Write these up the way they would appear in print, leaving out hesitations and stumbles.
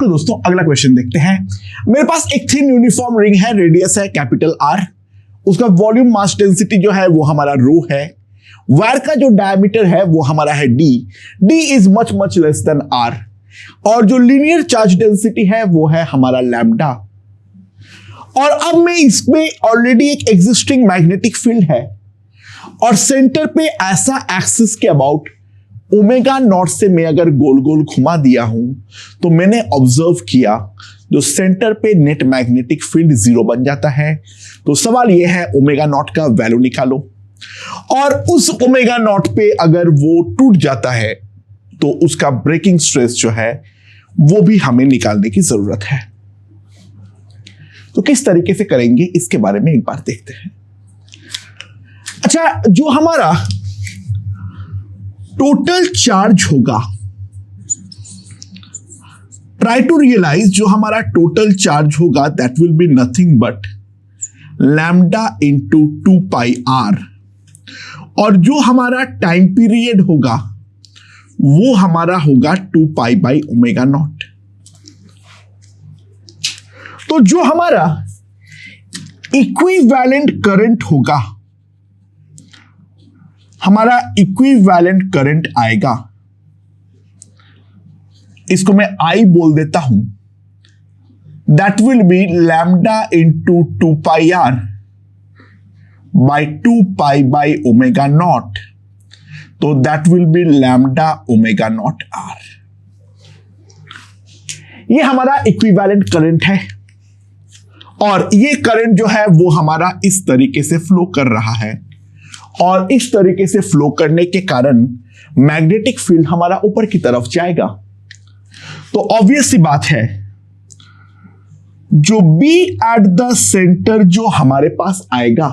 तो दोस्तों अगला क्वेश्चन देखते हैं। मेरे पास एक थिन यूनिफॉर्म रिंग है, रेडियस है कैपिटल R, उसका वॉल्यूम मास डेंसिटी जो है वो हमारा रो है, वायर का जो डायमीटर है वो हमारा है D is much much less than R, और जो लीनियर चार्ज डेंसिटी है वो है हमारा लैम्डा। और अब मैं इसमें ऑलरेडी एक एग्जिस्टिंग मैग्नेटिक फील्ड है और सेंटर पे ऐसा एक्सिस के अबाउट ओमेगा नॉट से मैं अगर गोल गोल घुमा दिया हूं तो मैंने ऑब्जर्व किया जो सेंटर पे नेट मैग्नेटिक फील्ड 0 बन जाता है। तो सवाल यह है ओमेगा नॉट का वैल्यू निकालो, और उस ओमेगा नॉट पे अगर वो टूट जाता है तो उसका ब्रेकिंग स्ट्रेस जो है वो भी हमें निकालने की जरूरत है। तो किस तरीके से करेंगे इसके बारे में एक बार देखते हैं। अच्छा, जो हमारा टोटल चार्ज होगा, ट्राई टू रियलाइज जो हमारा टोटल चार्ज होगा that will be nothing but lambda into 2 pi r, और जो हमारा टाइम पीरियड होगा वो हमारा होगा 2 पाई बाई ओमेगा नॉट। तो जो हमारा इक्विवेलेंट करंट होगा, हमारा इक्विवेलेंट करंट आएगा, इसको मैं I बोल देता हूं, that will be lambda into 2 pi r by 2 pi by omega naught, तो that will be lambda omega naught r. ये हमारा इक्विवेलेंट करंट है, और ये करंट जो है वो हमारा इस तरीके से फ्लो कर रहा है, और इस तरीके से फ्लो करने के कारण मैग्नेटिक फील्ड हमारा ऊपर की तरफ जाएगा। तो ऑब्वियस सी बात है जो B एट द सेंटर जो हमारे पास आएगा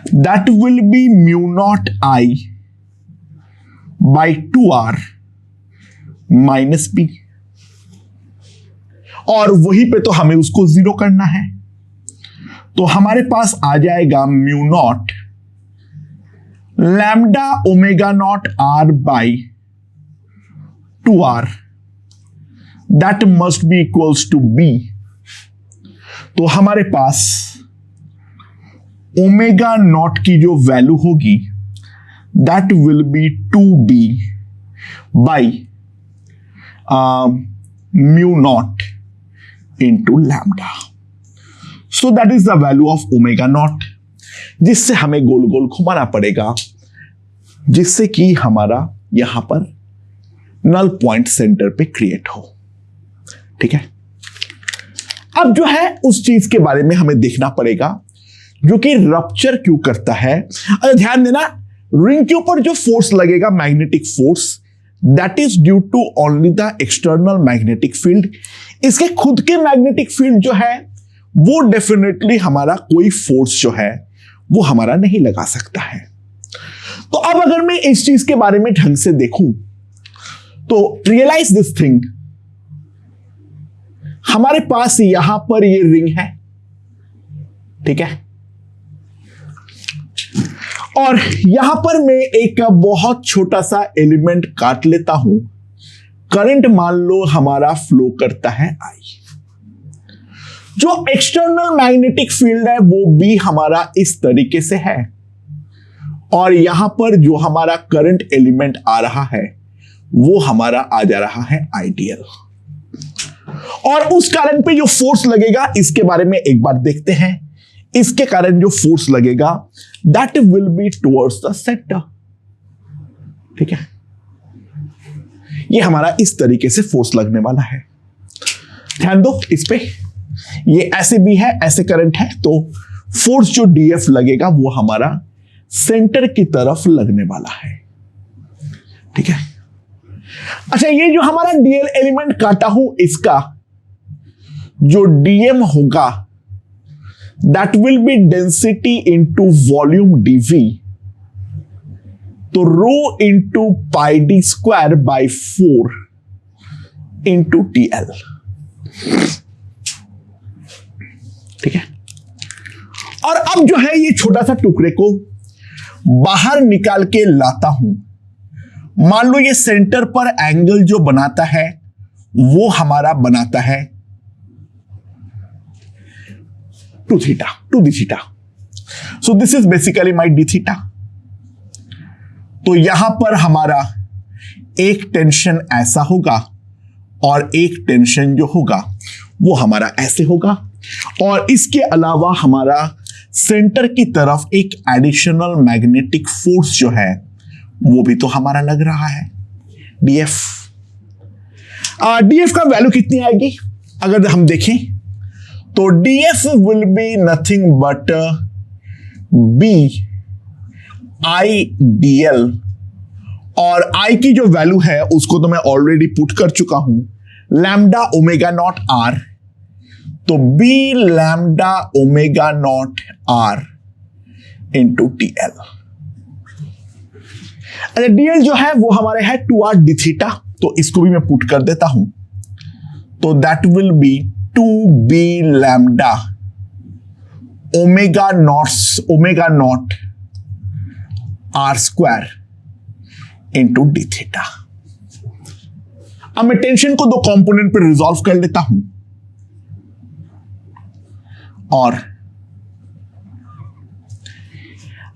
that will be mu not I by 2R minus B, और वहीं पे तो हमें उसको 0 करना है। तो हमारे पास आ जाएगा mu naught lambda omega naught R by 2R, that must be equals to B। तो हमारे पास ओमेगा नॉट की जो वैल्यू होगी that will be 2B by mu naught into lambda. So that is the value of omega naught, जिससे हमें गोल गोल घुमाना पड़ेगा, जिससे कि हमारा यहां पर नल पॉइंट सेंटर पे क्रिएट हो। ठीक है, अब जो है उस चीज के बारे में हमें देखना पड़ेगा जो कि रप्चर क्यों करता है। अरे ध्यान देना, रिंग के ऊपर जो फोर्स लगेगा magnetic force that is due to only the external magnetic field. इसके खुद के मैग्नेटिक फील्ड जो है वो डेफिनेटली हमारा कोई फोर्स जो है वो हमारा नहीं लगा सकता है। तो अब अगर मैं इस चीज के बारे में ढंग से देखूं तो रियलाइज दिस थिंग, हमारे पास यहां पर ये रिंग है, ठीक है, और यहां पर मैं एक बहुत छोटा सा एलिमेंट काट लेता हूं। करंट मान लो हमारा फ्लो करता है I, जो एक्सटर्नल मैग्नेटिक फील्ड है वो भी हमारा इस तरीके से है, और यहां पर जो हमारा करंट एलिमेंट आ रहा है वो हमारा आ जा रहा है आइडियल। और उस कारण पे जो फोर्स लगेगा इसके बारे में एक बार देखते हैं। इसके कारण जो फोर्स लगेगा that will be towards the centre. ठीक है, ये हमारा इस तरीके से फोर्स लगने वाला है। ध्यान दो इस पे, ये ऐसे भी है, ऐसे करंट है, तो फोर्स जो डीएफ लगेगा वो हमारा सेंटर की तरफ लगने वाला है। ठीक है, अच्छा, ये जो हमारा डीएल एलिमेंट काटा हूं इसका जो डीएम होगा that will be density into volume DV, तो rho into pi D square by 4 into TL. ठीक है, और अब जो है ये छोटा सा टुकड़े को बाहर निकाल के लाता हूं। मान लो ये सेंटर पर एंगल जो बनाता है वो हमारा बनाता है 2 theta, 2d theta. So this is basically my d theta. तो यहां पर हमारा एक टेंशन ऐसा होगा और एक टेंशन जो होगा वो हमारा ऐसे होगा, और इसके अलावा हमारा सेंटर की तरफ एक एडिशनल मैग्नेटिक फोर्स जो है वो भी तो हमारा लग रहा है, df। df का वैल्यू कितनी आएगी अगर हम देखें तो df will be nothing but b i dl, और I की जो वैल्यू है उसको तो मैं ऑलरेडी पुट कर चुका हूं, लैम्डा ओमेगा नॉट आर। तो b lambda omega naught r into dl। अच्छा, dl जो है वो हमारे है 2r d थीटा, तो इसको भी मैं पुट कर देता हूं। तो that will be 2b lambda omega naught r square into d theta. अब मैं टेंशन को 2 कंपोनेंट पर रिजॉल्व कर लेता हूं, और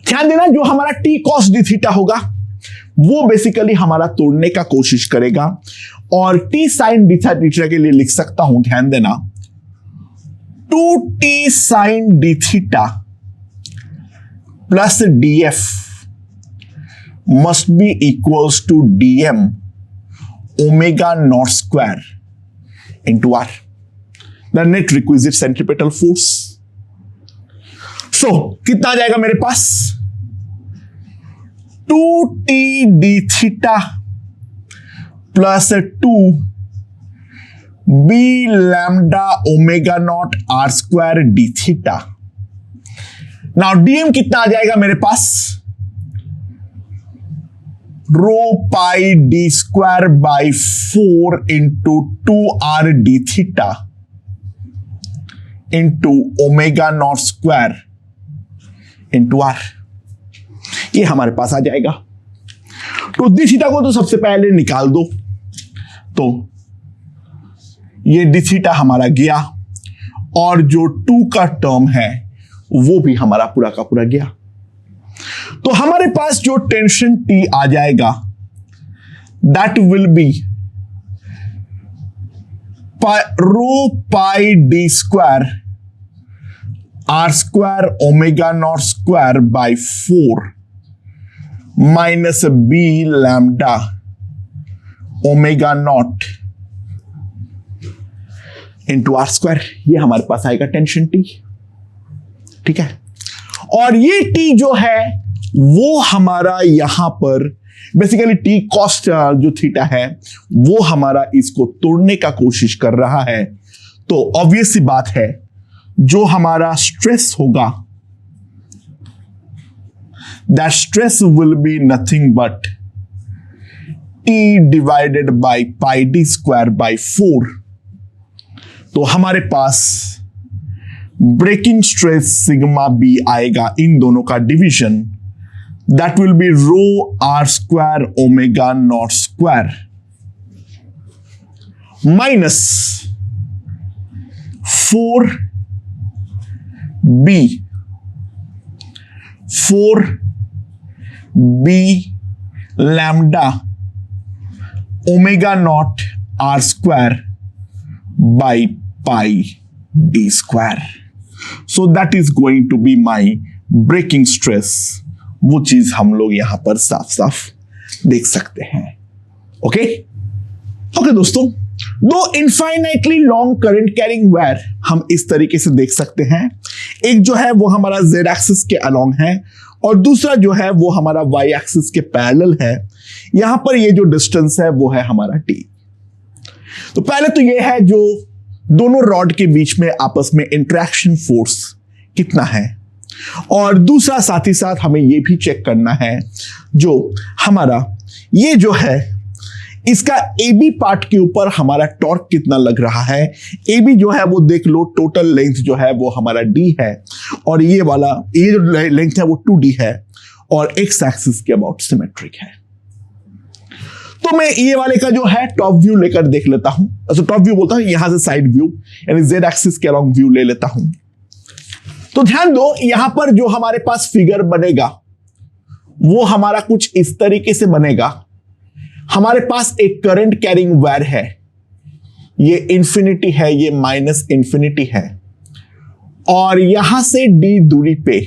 ध्यान देना जो हमारा टी कॉस डी थीटा होगा वो बेसिकली हमारा तोड़ने का कोशिश करेगा, और टी साइन डी थीटा के लिए लिख सकता हूं, ध्यान देना 2t sine d theta plus df must be equals to dm omega naught square into r, the net requisite centripetal force। So कितना आ जाएगा मेरे पास 2t d theta plus 2 b lambda omega naught r square d theta। Now dm कितना आ जाएगा मेरे पास rho pi D square by 4 into 2r D theta into omega naught square into r, ये हमारे पास आ जाएगा। तो डी थीटा को तो सबसे पहले निकाल दो, तो ये डी थीटा हमारा गया, और जो 2 का टर्म है वो भी हमारा पूरा का पूरा गया। तो हमारे पास जो टेंशन T आ जाएगा that will be rho pi D square r square omega naught square by 4 minus b lambda omega naught into r square, ये हमारे पास आएगा टेंशन T। ठीक है, और ये T जो है वो हमारा यहां पर बेसिकली T कॉस्ट जो थीटा है वो हमारा इसको तोड़ने का कोशिश कर रहा है। तो ऑब्वियस सी बात है जो हमारा स्ट्रेस होगा that stress will be nothing but T divided by pi D square by 4। तो हमारे पास ब्रेकिंग स्ट्रेस सिग्मा बी आएगा इन दोनों का division, that will be rho r square omega naught square minus 4b lambda omega naught r square by pi D square. So that is going to be my breaking stress, वो चीज हम लोग यहां पर साफ साफ देख सकते हैं। ओके दोस्तों, दो infinitely long current carrying wire हम इस तरीके से देख सकते हैं। एक जो है वो हमारा जेड एक्सिस के अलोंग है, और दूसरा जो है वो हमारा वाई एक्सिस के पैरेलल है। यहां पर ये जो डिस्टेंस है वो है हमारा टी। तो पहले तो ये है जो दोनों रॉड के बीच में आपस में इंटरेक्शन फोर्स कितना है, और दूसरा साथ ही साथ हमें यह भी चेक करना है जो हमारा ये जो है इसका ए बी पार्ट के ऊपर हमारा टॉर्क कितना लग रहा है। ए बी जो है वो देख लो, टोटल लेंथ जो है वो हमारा डी है, और ये वाला ये जो लेंथ है वो 2d है, और एक्स एक्सिस के अबाउट सिमेट्रिक है। तो मैं ये वाले का जो है टॉप व्यू लेकर देख लेता हूं। अच्छा, टॉप व्यू बोलता हूं, यहां से साइड व्यू यानी जेड एक्सिस के अलॉन्ग व्यू ले लेता हूं। तो ध्यान दो, यहां पर जो हमारे पास फिगर बनेगा वो हमारा कुछ इस तरीके से बनेगा। हमारे पास एक करंट कैरिंग वायर है, ये इंफिनिटी है, ये माइनस इंफिनिटी है, और यहां से डी दूरी पे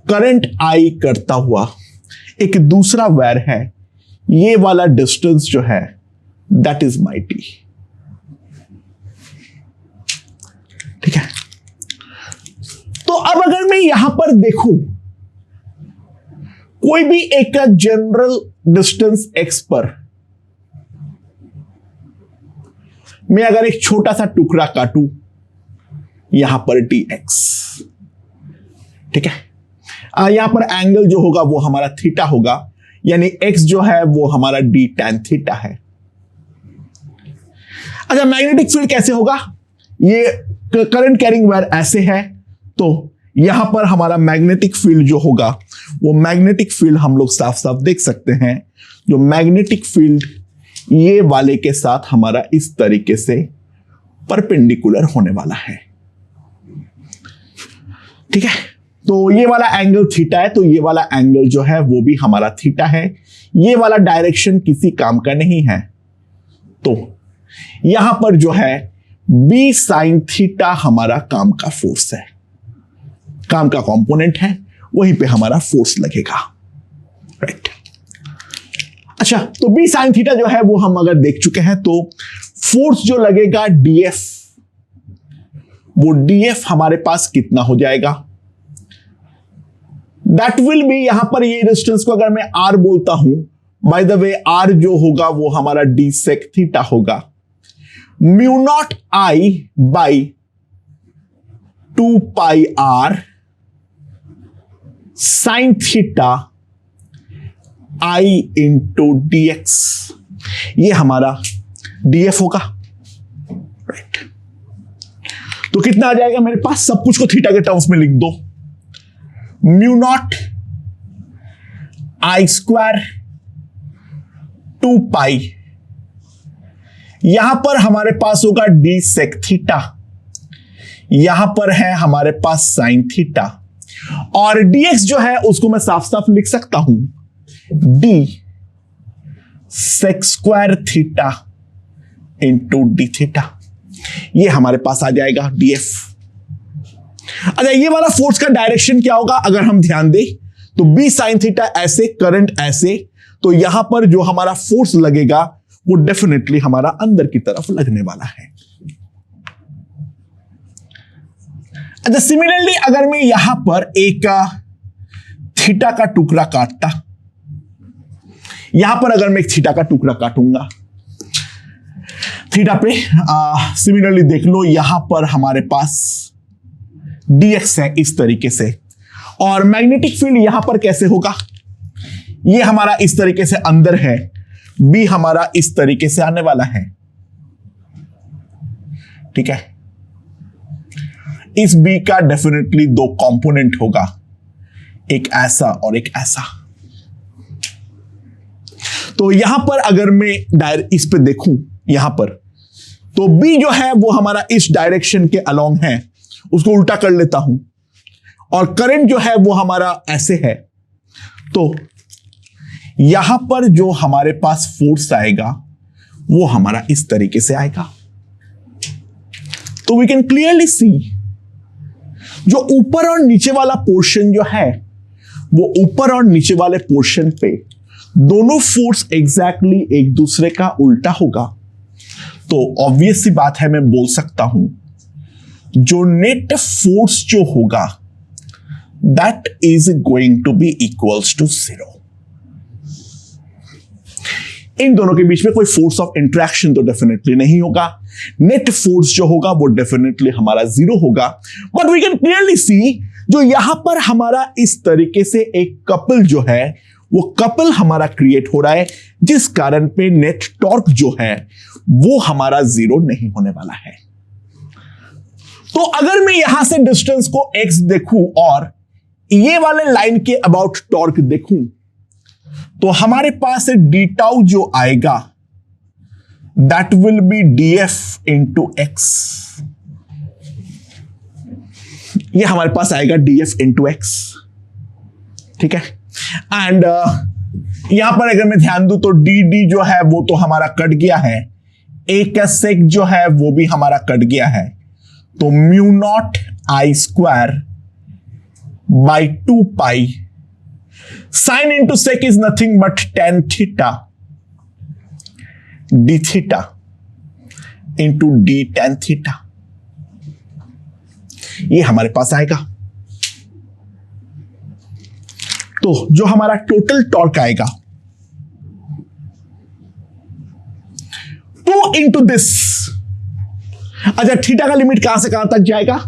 करंट आई करता हुआ एक दूसरा वायर है। ये वाला डिस्टेंस जो है दैट इज माई टी। ठीक है, तो अब अगर मैं यहां पर देखूं कोई भी एक जनरल डिस्टेंस x पर मैं अगर एक छोटा सा टुकड़ा काटूं यहां पर dx, ठीक है, यहां पर एंगल जो होगा वो हमारा थीटा होगा, यानी x जो है वो हमारा d tan थीटा है। अच्छा, मैग्नेटिक फील्ड कैसे होगा? ये करंट कैरिंग वायर ऐसे है, तो यहां पर हमारा मैग्नेटिक फील्ड जो होगा वो मैग्नेटिक फील्ड हम लोग साफ साफ देख सकते हैं। जो मैग्नेटिक फील्ड ये वाले के साथ हमारा इस तरीके से परपेंडिकुलर होने वाला है। ठीक है, तो ये वाला एंगल थीटा है, तो ये वाला एंगल जो है वो भी हमारा थीटा है। ये वाला डायरेक्शन किसी काम का नहीं है, तो यहां पर जो है b sin थीटा हमारा काम का फोर्स है, काम का कंपोनेंट है, वहीं पे हमारा फोर्स लगेगा। राइट। अच्छा, तो b sin थीटा जो है वो हम अगर देख चुके हैं, तो फोर्स जो लगेगा df, वो df हमारे पास कितना हो जाएगा? दैट विल बी, यहां पर ये डिस्टेंस को अगर मैं r बोलता हूं, बाय द वे r जो होगा वो हमारा d sec थीटा होगा, mu naught i by 2 pi r sine theta i into dx, ये हमारा df होगा। राइट, तो कितना आ जाएगा मेरे पास? सब कुछ को थीटा के टर्म्स में लिख दो, म्यू नॉट आई स्क्वायर 2 पाई, यहां पर हमारे पास होगा डी सेक थीटा, यहां पर है हमारे पास साइन थीटा, और dx जो है उसको मैं साफ साफ लिख सकता हूं d sec square theta into d theta, ये हमारे पास आ जाएगा df। अच्छा, ये वाला फोर्स का डायरेक्शन क्या होगा? अगर हम ध्यान दें तो b साइन थीटा ऐसे, करंट ऐसे, तो यहां पर जो हमारा फोर्स लगेगा वो डेफिनेटली हमारा अंदर की तरफ लगने वाला है। अच्छा, सिमिलरली अगर मैं यहां पर एक थीटा का टुकड़ा काटता, यहां पर अगर मैं एक थीटा का टुकड़ा काटूंगा, थीटा पे सिमिलरली देख लो, यहां पर हमारे पास dx है इस तरीके से, और मैग्नेटिक फील्ड यहां पर कैसे होगा? ये हमारा इस तरीके से अंदर है, b हमारा इस तरीके से आने वाला है। ठीक है, इस b का डेफिनेटली 2 कंपोनेंट होगा, एक ऐसा और एक ऐसा। तो यहां पर अगर मैं इस पे देखूं यहां पर, तो b जो है वो हमारा इस डायरेक्शन के अलोंग है, उसको उल्टा कर लेता हूं, और करंट जो है वो हमारा ऐसे है, तो यहां पर जो हमारे पास फोर्स आएगा वो हमारा इस तरीके से आएगा। तो वी कैन क्लियरली सी जो ऊपर और नीचे वाला पोर्शन जो है वो ऊपर और नीचे वाले पोर्शन पे दोनों फोर्स एग्जैक्टली एक दूसरे का उल्टा होगा। तो ऑब्वियस सी बात है, मैं बोल सकता हूं जो नेट फोर्स जो होगा that is going to be equals to 0। इन दोनों के बीच में कोई फोर्स ऑफ इंटरेक्शन तो डेफिनेटली नहीं होगा, नेट फोर्स जो होगा वो डेफिनेटली हमारा 0 होगा। But we can clearly see जो यहां पर हमारा इस तरीके से एक कपल जो है वो कपल हमारा क्रिएट हो रहा है, जिस कारण पे नेट टॉर्क जो है वो हमारा 0 नहीं होने वाला है। तो अगर मैं यहां से डिस्टेंस को x देखूं और ये वाले लाइन के अबाउट टॉर्क देखूं, तो हमारे पास डी टाउ जो आएगा that will B df into x. ये हमारे पास आएगा df इंटू एक्स, ठीक है। एंड यहां पर अगर मैं ध्यान दूं तो डी जो है वो तो हमारा कट गया है, एक सेक जो है वो भी हमारा कट गया है, तो mu naught I square by 2 pi sine into sec is nothing but tan theta d theta into d tan theta, ये हमारे पास आएगा। तो जो हमारा टोटल टॉर्क आएगा 2 इंटू दिस। अच्छा, थीटा का लिमिट कहां से कहां तक जाएगा?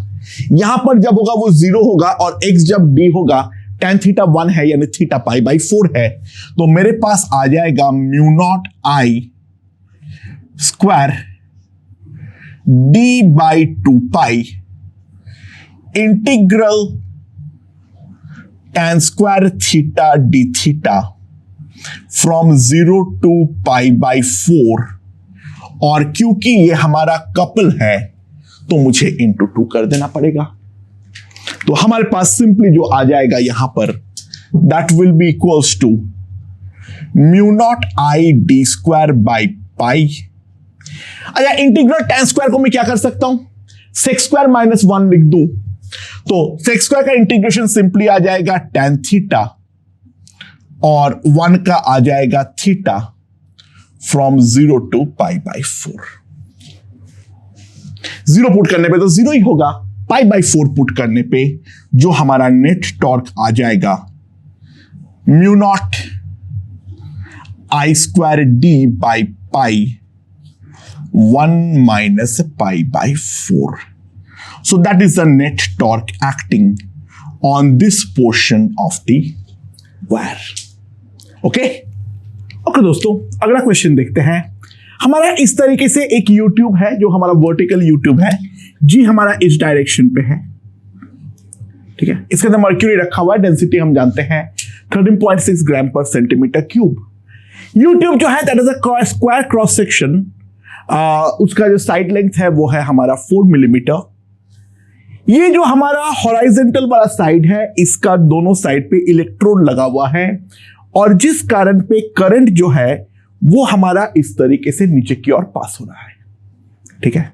यहां पर जब होगा वो 0 होगा और x जब d होगा tan थीटा 1 है यानी थीटा पाई बाई 4 है, तो मेरे पास आ जाएगा mu naught I square d by 2 pi integral tan square theta d theta from 0 to pi by 4, और क्योंकि ये हमारा कपल है तो मुझे इंटू 2 कर देना पड़ेगा। तो हमारे पास सिंपली जो आ जाएगा यहां पर that will be equals to mu naught I d square by pi. अच्छा, इंटीग्रल tan स्क्वायर को मैं क्या कर सकता हूं? सेक स्क्वायर माइनस 1 लिख दूं, तो सेक स्क्वायर का इंटीग्रेशन सिंपली आ जाएगा tan थीटा और 1 का आ जाएगा theta from 0 to pi by 4। 0 put करने पे तो 0 ही होगा, पाई बाई 4 पुट करने पे जो हमारा नेट टॉर्क आ जाएगा mu naught I square D by pi 1 minus pi by 4। So that is the net torque acting on this portion of the wire. Okay? Okay दोस्तों, अगला क्वेश्चन देखते हैं। हमारा इस तरीके से एक YouTube है जो हमारा वर्टिकल YouTube है जी, हमारा इस डायरेक्शन पे है, ठीक है। इसके अंदर मर्क्यूरी रखा हुआ है, डेंसिटी हम जानते हैं 13.6 ग्राम पर सेंटीमीटर क्यूब। YouTube जो है that is a square cross section, उसका जो साइड लेंथ है वो है हमारा 4 मिलीमीटर। ये जो हमारा हॉराइजेंटल वाला साइड है इसका दोनों साइड पे इलेक्ट्रोड लगा हुआ है, और जिस कारण पे करंट जो है वो हमारा इस तरीके से नीचे की ओर पास हो रहा है, ठीक है।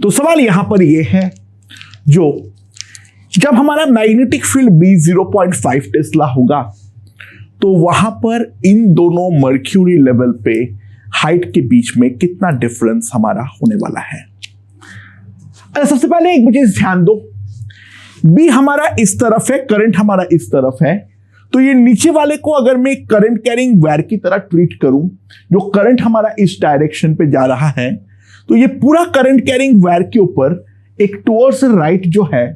तो सवाल यहां पर ये है, जो जब हमारा मैग्नेटिक फील्ड B 0.5 टेस्ला होगा तो वहां पर इन दोनों मर्क्यूरी लेवल पे हाइट के बीच में कितना डिफरेंस हमारा होने वाला है। सबसे पहले एक चीज ध्यान दो, B हमारा इस तरफ है, करंट हमारा इस तरफ है, तो ये नीचे वाले को अगर मैं करंट कैरिंग वायर की तरह ट्रीट करूं, जो करंट हमारा इस डायरेक्शन पे जा रहा है, तो ये पूरा करंट कैरिंग वायर के ऊपर एक टुवर्ड्स राइट जो है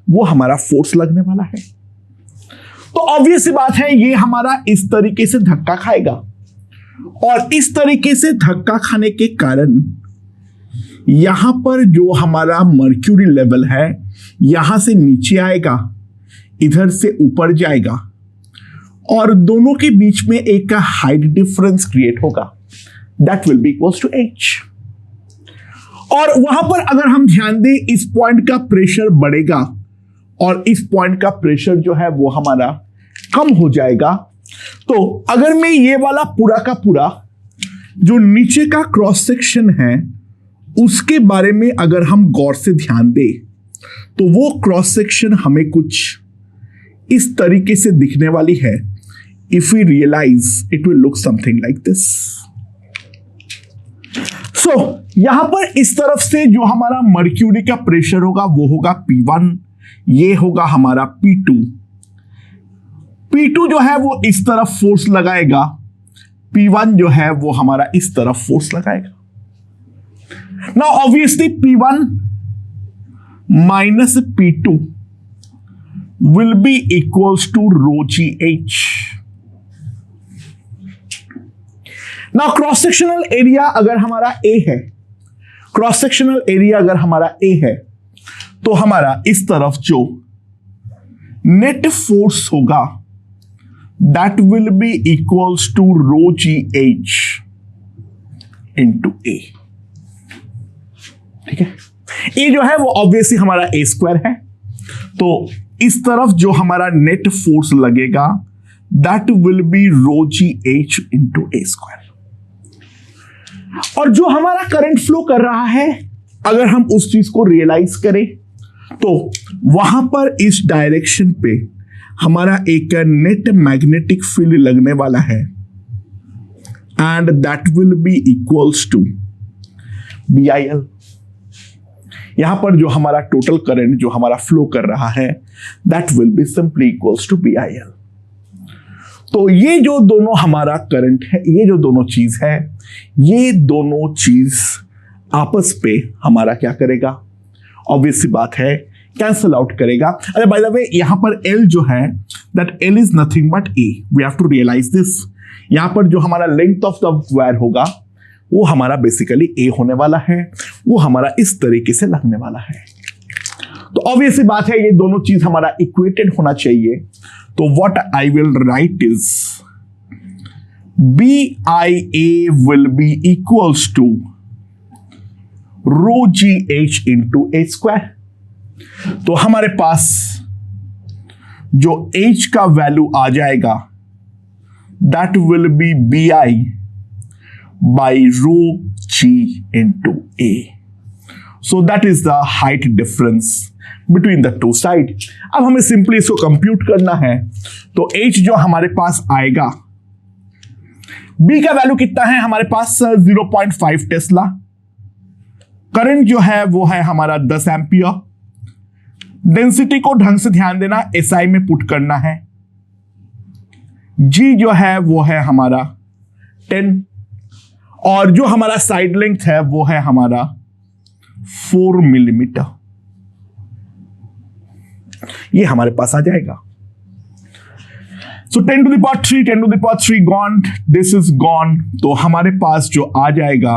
वो हमारा फोर्स लगने वाला है। तो ऑब्वियस सी बात है ये हमारा इस तरीके से धक्का खाएगा, और इस तरीके से धक्का खाने के कारण यहां पर जो हमारा मर्क्यूरी लेवल है यहां से नीचे आएगा, इधर से ऊपर जाएगा, और दोनों के बीच में एक हाइट डिफरेंस क्रिएट होगा, that will be equals to h। और वहां पर अगर हम ध्यान दें इस पॉइंट का प्रेशर बढ़ेगा और इस पॉइंट का प्रेशर जो है वो हमारा कम हो जाएगा। तो अगर मैं ये वाला पूरा का पूरा जो नीचे का क्रॉस सेक्शन है उसके बारे में अगर हम गौर से ध्यान दें तो वो क्रॉस सेक्शन हमें कुछ इस तरीके से दिखने वाली है। If we realise it will look something like this. So यहां पर इस तरफ से जो हमारा मर्क्यूरी का प्रेशर होगा वो होगा P1, ये होगा हमारा P2। P2 जो है वो इस तरफ फोर्स लगाएगा, P1 जो है वो हमारा इस तरफ फोर्स लगाएगा। Now obviously P1 minus P2 will be equals to rho GH. Now cross sectional area अगर हमारा A है, क्रॉस सेक्शनल एरिया अगर हमारा A है, तो हमारा इस तरफ जो नेट फोर्स होगा that will be equals to rho GH into A। ठीक है, ए जो है वो ऑब्वियसली हमारा ए स्क्वायर है, तो इस तरफ जो हमारा नेट फोर्स लगेगा that will be rho GH into a square. और जो हमारा करंट फ्लो कर रहा है, अगर हम उस चीज को रियलाइज करें तो वहां पर इस डायरेक्शन पे हमारा एक नेट मैग्नेटिक फील्ड लगने वाला है and that will be equals to BIL। यहां पर जो हमारा टोटल करंट जो हमारा फ्लो कर रहा है that will be simply equals to BIL। तो ये जो दोनों हमारा करंट है, ये जो दोनों चीज है, ये दोनों चीज आपस पे हमारा क्या करेगा, ऑब्वियस सी बात है कैंसल आउट करेगा। अरे बाय द वे यहां पर L जो है that L is nothing but A, we have to realise this. यहां पर जो हमारा लेंथ ऑफ द वायर होगा वो हमारा बेसिकली A होने वाला है, वो हमारा इस तरीके से लगने वाला है। तो ऑब्वियस सी बात है ये दोनों चीज हमारा इक्वेटेड होना चाहिए। तो what I will write is BIA will be equals to rho GH into A square. तो हमारे पास जो H का वैल्यू आ जाएगा that will be BI by rho G into A। So that is the height difference between the two side. अब हमें simply इसको कंप्यूट करना है, तो H जो हमारे पास आएगा, B का वैल्यू कितना है हमारे पास 0.5 टेस्ला, करंट जो है वो है हमारा 10 एम्पियर, डेंसिटी को ढंग से ध्यान देना, SI में पुट करना है, G जो है वो है हमारा 10 और जो हमारा साइड लेंथ है वो है हमारा 4 मिलीमीटर। ये हमारे पास आ जाएगा। सो 10 to the power 3, 10 to the power 3 gone, this is gone। तो हमारे पास जो आ जाएगा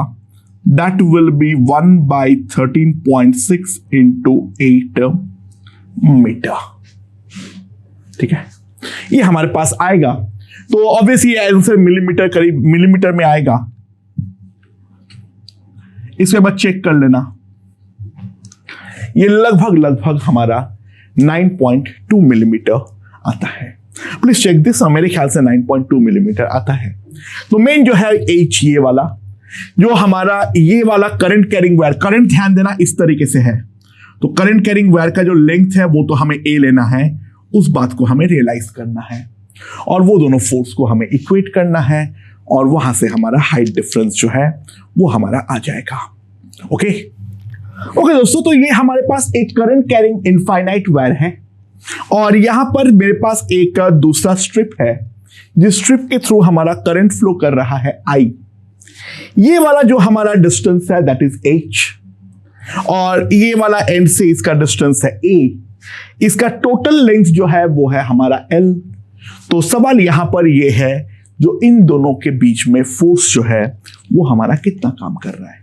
that will be 1 by 13.6 into 8 metre. ठीक है, ये हमारे पास आएगा। तो ऑब्वियसली आंसर मिलीमीटर, करीब मिलीमीटर में आएगा। इसके बाद चेक कर लेना, ये लगभग हमारा 9.2 मिलीमीटर आता है। प्लीज चेक दिस, मेरे ख्याल से 9.2 मिलीमीटर आता है। तो मेन जो है H ये वाला, जो हमारा ये वाला करंट कैरिंग वायर, करंट ध्यान देना इस तरीके से है, तो करंट कैरिंग वायर का जो लेंथ है वो तो हमें A लेना है, उस बात को हमें रियलाइज करना है और वो दोनों फोर्स को हमें इक्वेट करना है और वहां से हमारा हाइट डिफरेंस जो है वो हमारा आ जाएगा। ओके दोस्तों, तो ये हमारे पास एक करंट कैरिंग इनफाइनाइट वायर है और यहां पर मेरे पास एक दूसरा स्ट्रिप है जिस स्ट्रिप के थ्रू हमारा करंट फ्लो कर रहा है I। ये वाला जो हमारा डिस्टेंस है दैट इज H और ये वाला एंड से इसका डिस्टेंस है A। इसका टोटल लेंथ जो है वो है हमारा L। तो सवाल यहां पर ये है जो इन दोनों के बीच में फोर्स जो है वो हमारा कितना काम कर रहा है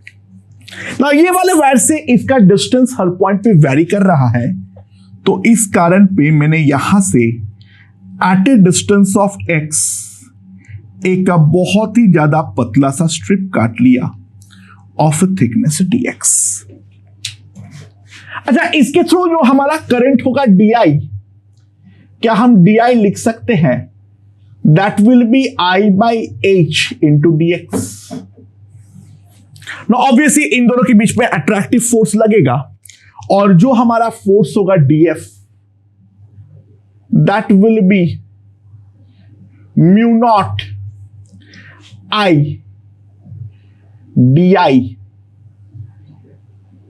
ना। ये वाले वायर से इसका डिस्टेंस हर पॉइंट पे वेरी कर रहा है, तो इस कारण पे मैंने यहां से at a distance of X एक बहुत ही ज्यादा पतला सा स्ट्रिप काट लिया ऑफ थिकनेस dx। अच्छा, इसके थ्रू जो हमारा करंट होगा DI, क्या हम DI लिख सकते हैं? That will be I by H into dx। No obviously इन दोनों के बीच में अट्रैक्टिव फोर्स लगेगा और जो हमारा फोर्स होगा DF that will be mu not I DI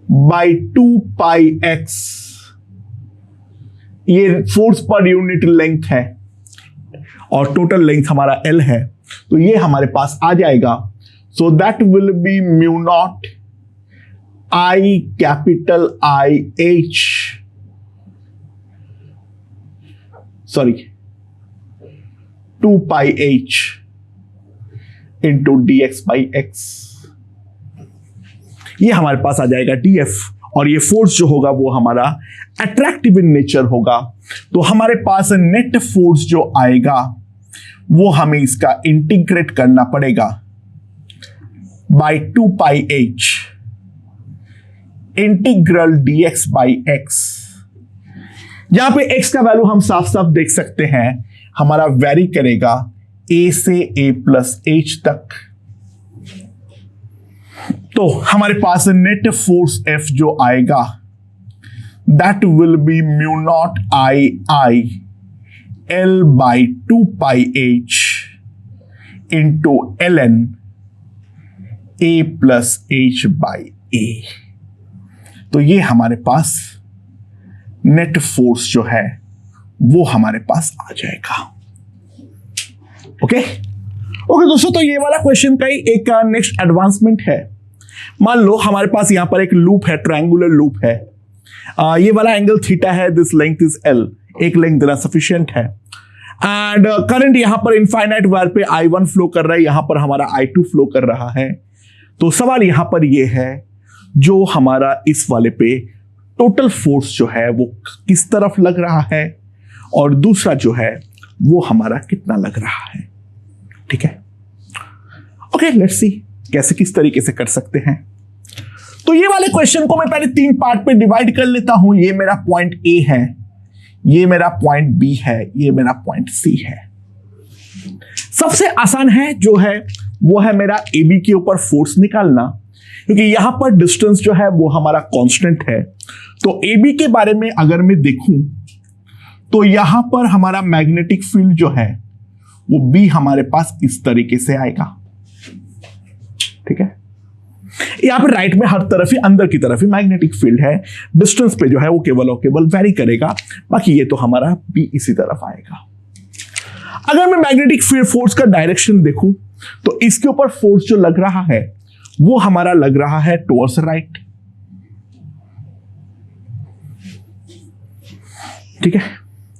by 2 pi x। ये फोर्स पर यूनिट लेंथ है और टोटल लेंथ हमारा L है, तो ये हमारे पास आ जाएगा। सो that will be mu not I capital IH, sorry 2 pi H into dx by x। ये हमारे पास आ जाएगा DF और ये फोर्स जो होगा वो हमारा अट्रैक्टिव इन नेचर होगा। तो हमारे पास नेट फोर्स जो आएगा वो हमें इसका इंटीग्रेट करना पड़ेगा by 2 pi h integral dx by x। यहां पे x का वैल्यू हम साफ साफ देख सकते हैं, हमारा वेरी करेगा a से a प्लस h तक। तो हमारे पास नेट फोर्स F जो आएगा that will be mu not I L by 2 pi h into ln a plus h by a। तो ये हमारे पास नेट फोर्स जो है वो हमारे पास आ जाएगा। ओके दोस्तों, तो ये वाला क्वेश्चन का ही एक नेक्स्ट एडवांसमेंट है। मान लो हमारे पास यहां पर एक लूप है, ट्रायंगुलर लूप है, ये वाला एंगल थीटा है, दिस लेंथ इज L, एक लेंथ देना सफिशिएंट है। एंड करंट यहां पर इनफाइनाइट वायर पे I1 फ्लो कर रहा है, यहां पर हमारा I2 फ्लो कर रहा है। तो सवाल यहां पर ये है, जो हमारा इस वाले पे टोटल फोर्स जो है वो किस तरफ लग रहा है, और दूसरा जो है वो हमारा कितना लग रहा है। ठीक है, ओके, लेट्स सी कैसे किस तरीके से कर सकते हैं। तो ये वाले क्वेश्चन को मैं पहले 3 पार्ट पे डिवाइड कर लेता हूं। ये मेरा पॉइंट A है, ये मेरा पॉइंट B है, ये मेरा पॉइंट C है। सबसे आसान है जो है वो है मेरा AB के ऊपर फोर्स निकालना, क्योंकि यहां पर डिस्टेंस जो है वो हमारा कांस्टेंट है। तो AB के बारे में अगर मैं देखूं तो यहां पर हमारा मैग्नेटिक फील्ड जो है वो B हमारे पास इस तरीके से आएगा। ठीक है, यहां पर राइट में हर तरफ ही, अंदर की तरफ ही मैग्नेटिक फील्ड है। डिस्टेंस पे जो है वो केवल और केवल वेरी करेगा, बाकी ये तो हमारा B इसी तरफ आएगा। अगर मैं मैग्नेटिक फील्ड फोर्स का डायरेक्शन देखूं तो इसके ऊपर फोर्स जो लग रहा है वो हमारा लग रहा है टुवर्ड्स राइट। ठीक है,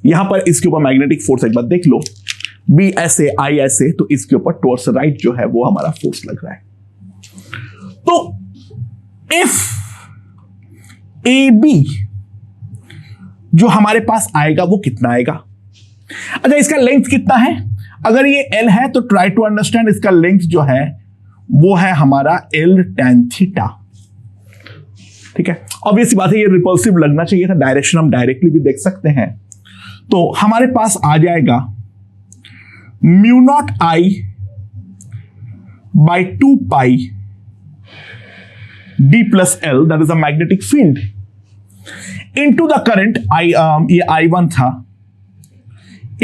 यहां पर इसके ऊपर मैग्नेटिक फोर्स एक बार देख लो, B ऐसे I ऐसे, तो इसके ऊपर टुवर्ड्स राइट जो है वो हमारा फोर्स लग रहा है। तो इफ AB जो हमारे पास आएगा वो कितना आएगा। अच्छा, इसका लेंथ कितना है, अगर ये L है तो ट्राई टू अंडरस्टैंड, इसका लेंथ जो है वो है हमारा L tan थीटा। ठीक है, ऑब्वियस बात है ये रिपल्सिव लगना चाहिए था, डायरेक्शन हम डायरेक्टली भी देख सकते हैं। तो हमारे पास आ जाएगा mu not I by 2 pi D plus L, that is a magnetic field, into the current ये I1 था,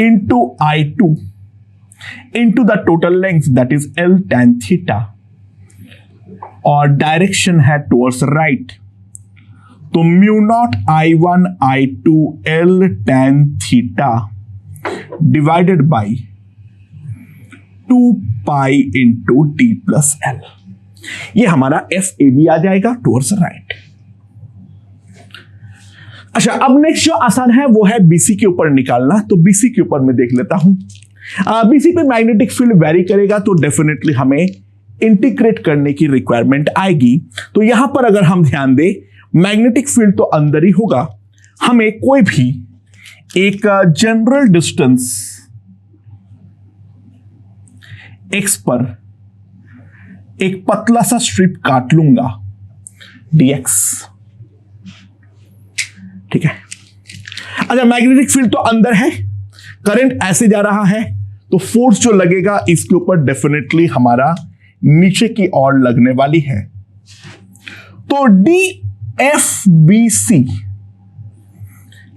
into I2 into the total length that is L tan theta, और डायरेक्शन है टुवर्ड्स राइट। तो mu naught I1 I2 L tan theta divided by 2 pi into D plus L, ये हमारा FAB आ जाएगा towards right. अच्छा, अब next जो आसान है वो है BC के ऊपर निकालना। तो BC के ऊपर मैं देख लेता हूं। BC पे मैग्नेटिक फील्ड वेरी करेगा, तो डेफिनेटली हमें इंटीग्रेट करने की रिक्वायरमेंट आएगी। तो यहां पर अगर हम ध्यान दें, मैग्नेटिक फील्ड तो अंदर ही होगा, हमें कोई भी एक जनरल डिस्टेंस x पर एक पतला सा स्ट्रिप काट लूंगा dx। ठीक है, अच्छा, मैग्नेटिक फील्ड तो अंदर है, करंट ऐसे जा रहा है, तो फोर्स जो लगेगा इसके ऊपर डेफिनेटली हमारा नीचे की ओर लगने वाली है। तो DFBC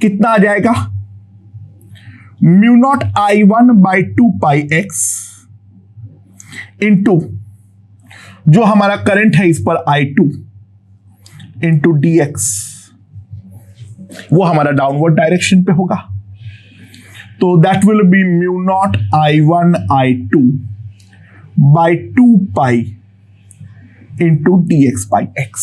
कितना आ जाएगा, mu naught I1 by 2 pi x into जो हमारा करंट है इस पर I2 इंटू dx, वो हमारा डाउनवर्ड डायरेक्शन पे होगा। तो that will be mu naught I1 I2 by 2 pi into dx by x।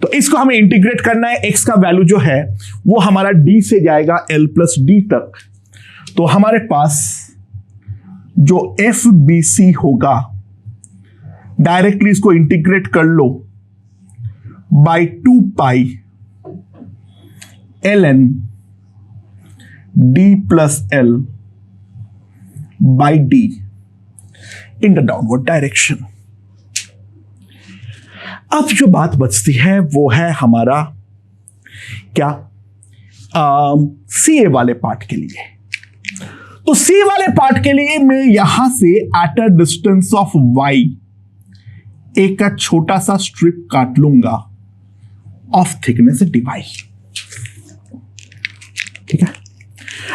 तो इसको हमें इंटीग्रेट करना है, x का वैल्यू जो है वो हमारा d से जाएगा L प्लस d तक। तो हमारे पास जो FBC होगा, डायरेक्टली इसको इंटीग्रेट कर लो by 2 pi ln d plus L by d in the downward direction. अब जो बात बचती है वो है हमारा क्या सी ए वाले पार्ट के लिए। तो सी वाले पार्ट के लिए मैं यहां से at a distance of y एक छोटा सा स्ट्रिप काट लूंगा ऑफ थिकनेस dy। ठीक है।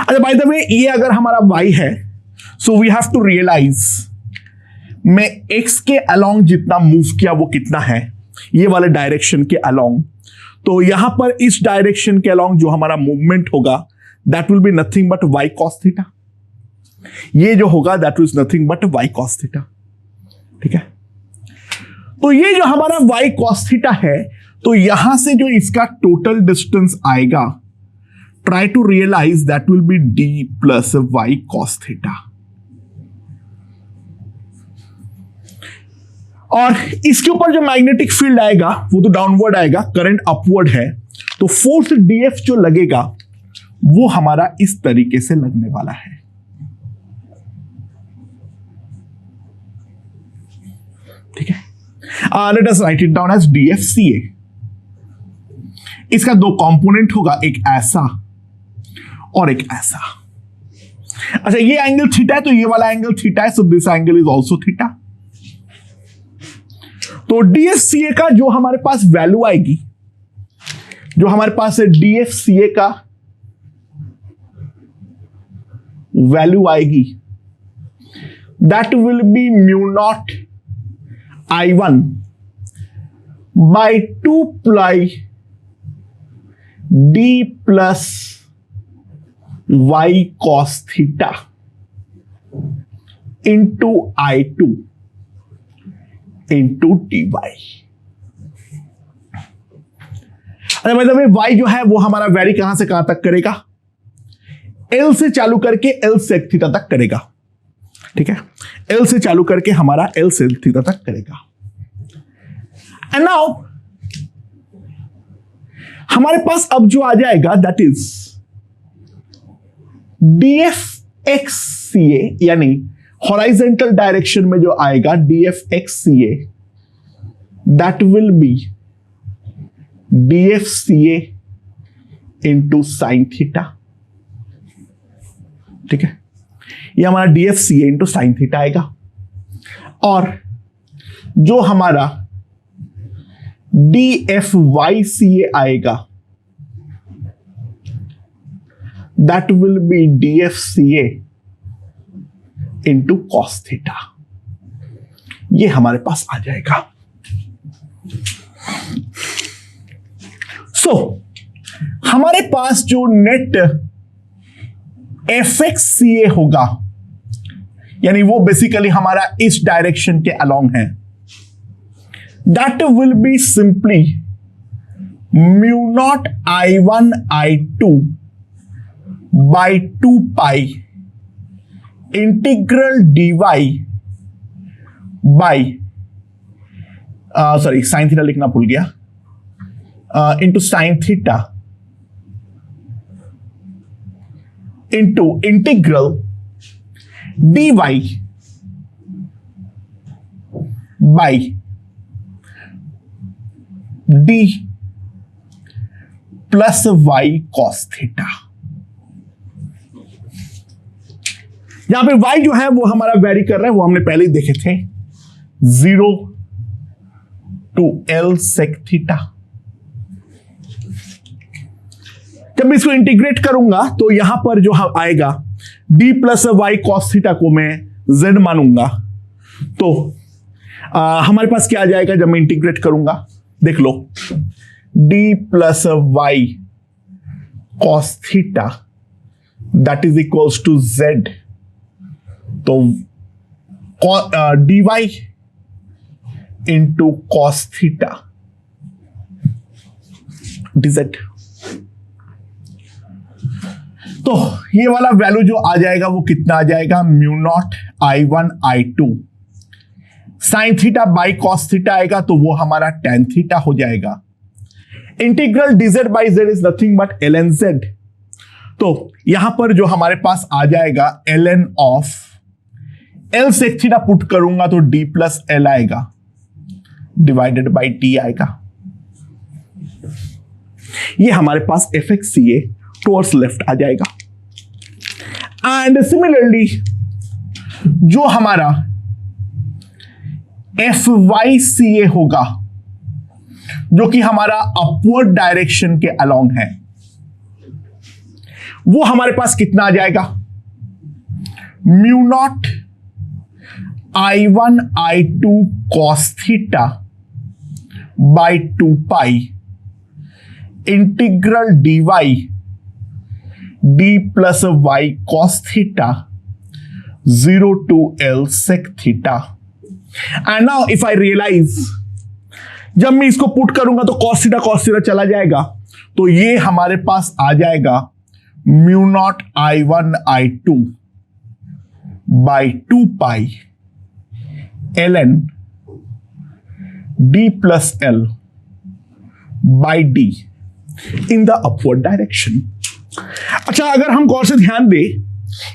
अच्छा बाय द वे ये अगर हमारा y है so we have to realise मैं x के अलोंग जितना मूव किया वो कितना है, ये वाले डायरेक्शन के अलोंग। तो यहां पर इस डायरेक्शन के अलोंग जो हमारा मूवमेंट होगा that will be nothing but y cos theta. ये जो होगा that is nothing but y cos theta. ठीक है। तो ये जो हमारा y cos थीटा है, तो यहां से जो इसका टोटल डिस्टेंस आएगा, try to realise that will be d plus y cos theta. और इसके ऊपर जो मैग्नेटिक फील्ड आएगा वो तो डाउनवर्ड आएगा, करंट अपवर्ड है, तो फोर्स dF जो लगेगा वो हमारा इस तरीके से लगने वाला है। ठीक है। Let us write it down as DFCA। इसका दो कंपोनेंट होगा, एक ऐसा और एक ऐसा। अच्छा ये एंगल थीटा है तो ये वाला एंगल थीटा है, so this angle is also theta. तो DFCA का जो हमारे पास वैल्यू आएगी, जो हमारे पास है DFCA का वैल्यू आएगी, that will be mu naught I1 by 2 pi d plus y cos theta into I2 into dy। अरे मतलब y जो है वो हमारा वेरी कहां से कहां तक करेगा, L से चालू करके L sec थीटा तक करेगा। ठीक है। L से चालू करके हमारा L से थीटा तक करेगा। एंड नाउ हमारे पास अब जो आ जाएगा दैट इज DFXCA, यानी हॉरिजॉन्टल डायरेक्शन में जो आएगा DFXCA, that will B DFCA into sine theta. ठीक है। ये हमारा DFCA इंटू साइन थीटा आएगा। और जो हमारा DFYCA आएगा that will B DFCA into cos theta. ये हमारे पास आ जाएगा। सो हमारे पास जो नेट FXCA होगा, यानी वो बेसिकली हमारा इस डायरेक्शन के अलोंग है, that will be simply mu naught I1 I2 by 2 pi integral dy by sorry sine theta लिखना भूल गया, into sine theta into integral dy by d plus y cos theta. यहां पे y जो है वो हमारा वेरी कर रहा है, वो हमने पहले ही देखे थे, 0 to L sec थीटा। जब मैं इसको इंटीग्रेट करूंगा तो यहां पर जो आएगा d plus y cos theta को मैं z मानूंगा, तो हमारे पास क्या आ जाएगा जब मैं इंटीग्रेट करूंगा, देख लो, d plus y cos theta that is equals to z, तो dy into cos theta dz। तो ये वाला वैल्यू जो आ जाएगा वो कितना आ जाएगा, mu naught I1 I2 sine theta by cos theta आएगा, तो वो हमारा टेन थीटा हो जाएगा। Integral dz by z is nothing but ln z, तो यहां पर जो हमारे पास आ जाएगा ln of L sec theta put करूंगा तो डी प्लस एल आएगा डिवाइडेड बाई टी आएगा। ये हमारे पास F X C A towards left आ जाएगा। एंड सिमिलरली जो हमारा एफ वाई सी ए होगा जो कि हमारा अपवर्ड डायरेक्शन के अलोंग है, वो हमारे पास कितना आ जाएगा, mu naught I1 I2 cos theta by 2 pi integral dy d plus y cos theta 0 to L sec theta. And now if I realise, जब मैं इसको पुट करूंगा तो cos थीटा चला जाएगा, तो ये हमारे पास आ जाएगा mu naught I1 I2 by 2 pi ln d plus l by d in the upward direction। अच्छा, अगर हम गौर से ध्यान दें,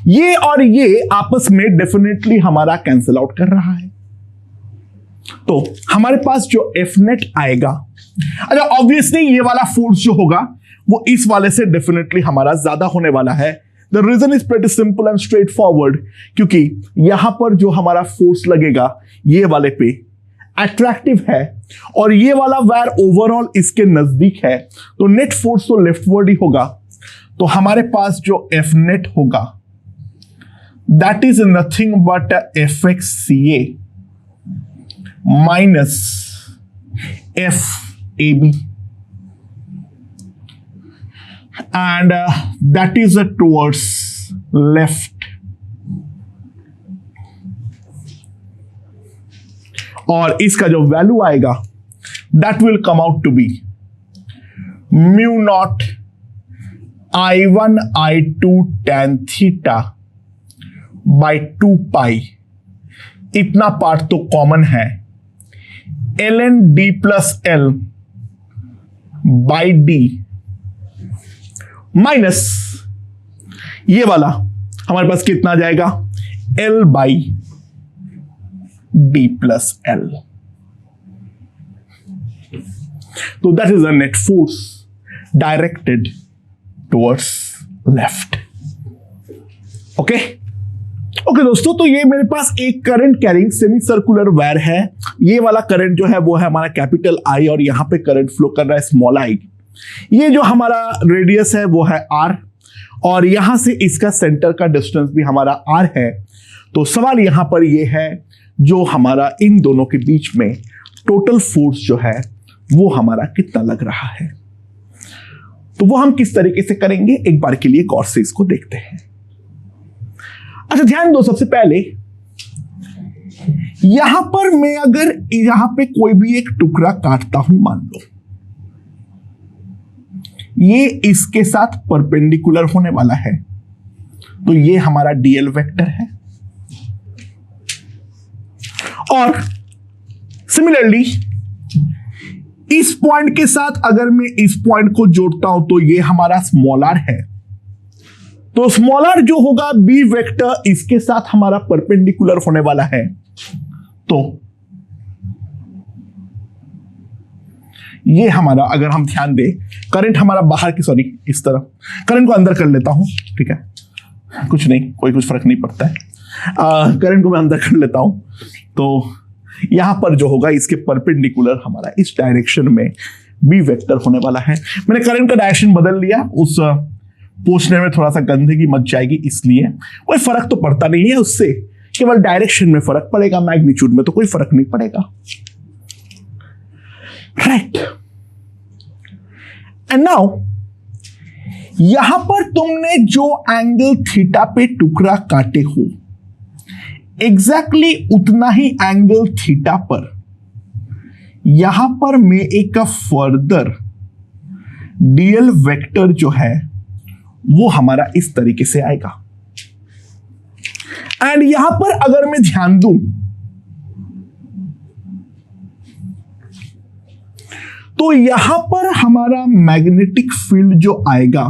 ये और ये आपस में डेफिनेटली हमारा कैंसिल आउट कर रहा है, तो हमारे पास जो एफ नेट आएगा, अच्छा ऑब्वियसली ये वाला फोर्स जो होगा वो इस वाले से डेफिनेटली हमारा ज्यादा होने वाला है। The reason is pretty simple and straightforward, क्योंकि यहां पर जो हमारा फोर्स लगेगा ये वाले पे अट्रैक्टिव है और ये वाला वायर ओवरऑल इसके नजदीक है, तो नेट फोर्स तो लेफ्टवर्ड ही होगा। तो हमारे पास जो एफ नेट होगा that is nothing but F X C A minus F A B, and that is towards left, और इसका जो वैल्यू आएगा that will come out to be mu naught I1 I2 tan theta by 2 pi, इतना part तो common है, ln d plus l by d minus ये वाला हमारे पास कितना आ जाएगा, L by D plus L. तो that is a net force directed towards left. Okay दोस्तों, तो ये मेरे पास एक current carrying semi circular wire है। ये वाला करंट जो है वो है हमारा कैपिटल आई और यहां पे करंट फ्लो कर रहा है स्मॉल आई। ये जो हमारा रेडियस है वो है r और यहां से इसका सेंटर का डिस्टेंस भी हमारा r है। तो सवाल यहां पर ये है जो हमारा इन दोनों के बीच में टोटल फोर्स जो है वो हमारा कितना लग रहा है, तो वो हम किस तरीके से करेंगे एक बार के लिए गौर से इसको देखते हैं। अच्छा ध्यान दो, सबसे पहले यहां पर मैं अगर यहां पे कोई भी एक टुकड़ा काटता हूं, मान लो ये इसके साथ परपेंडिकुलर होने वाला है, तो ये हमारा डीएल वेक्टर है। और सिमिलरली इस पॉइंट के साथ अगर मैं इस पॉइंट को जोड़ता हूं तो ये हमारा स्मॉल आर है, तो स्मॉल आर जो होगा बी वेक्टर इसके साथ हमारा परपेंडिकुलर होने वाला है। तो ये हमारा, अगर हम ध्यान दें, करंट हमारा बाहर की, सॉरी इस तरफ, करंट को अंदर कर लेता हूं, ठीक है, कुछ नहीं, कुछ फर्क नहीं पड़ता है। करंट को मैं अंदर कर लेता हूं, तो यहां पर जो होगा इसके परपेंडिकुलर हमारा इस डायरेक्शन में बी वेक्टर होने वाला है। मैंने करंट का डायरेक्शन बदल लिया, उस पूछने में थोड़ा सा गंदगी मच जाएगी, इसलिए कोई फर्क तो पड़ता नहीं है, उससे केवल डायरेक्शन में फर्क पड़ेगा, मैग्नीट्यूड में तो कोई फर्क नहीं पड़ेगा, राइट। एंड नाउ यहां पर तुमने जो एंगल थीटा पे टुकड़ा काटे हो, एग्जैक्टली उतना ही एंगल थीटा पर यहां पर मैं एक फर्दर डीएल वेक्टर जो है वो हमारा इस तरीके से आएगा। एंड यहां पर अगर मैं ध्यान दूं तो यहां पर हमारा मैग्नेटिक फील्ड जो आएगा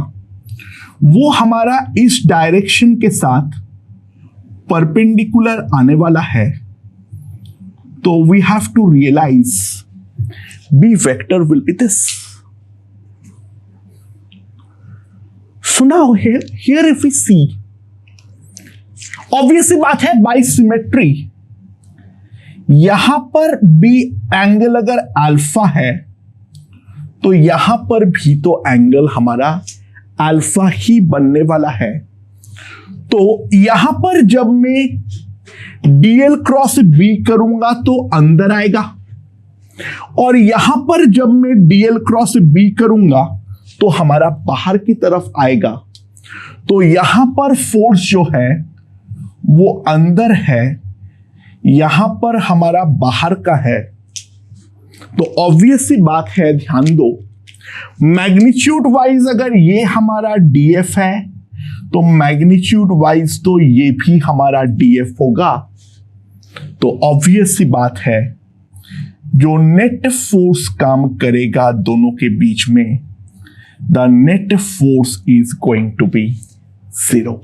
वो हमारा इस डायरेक्शन के साथ परपेंडिकुलर आने वाला है तो we have to realise B vector will be this. So now here if we see, obviously बात है बाय सिमेट्री, यहां पर बी एंगल अगर अल्फा है तो यहां पर भी तो एंगल हमारा अल्फा ही बनने वाला है. तो यहां पर जब मैं डीएल क्रॉस बी करूंगा तो अंदर आएगा, और यहां पर जब मैं डीएल क्रॉस बी करूंगा तो हमारा बाहर की तरफ आएगा. तो यहां पर फोर्स जो है वो अंदर है, यहां पर हमारा बाहर का है. तो ऑब्वियस सी बात है, ध्यान दो, मैग्नीट्यूड वाइज अगर ये हमारा डीएफ है तो मैग्नीट्यूड वाइज तो ये भी हमारा डीएफ होगा. तो ऑब्वियस सी बात है, जो नेट फोर्स काम करेगा दोनों के बीच में, the net force is going to be 0.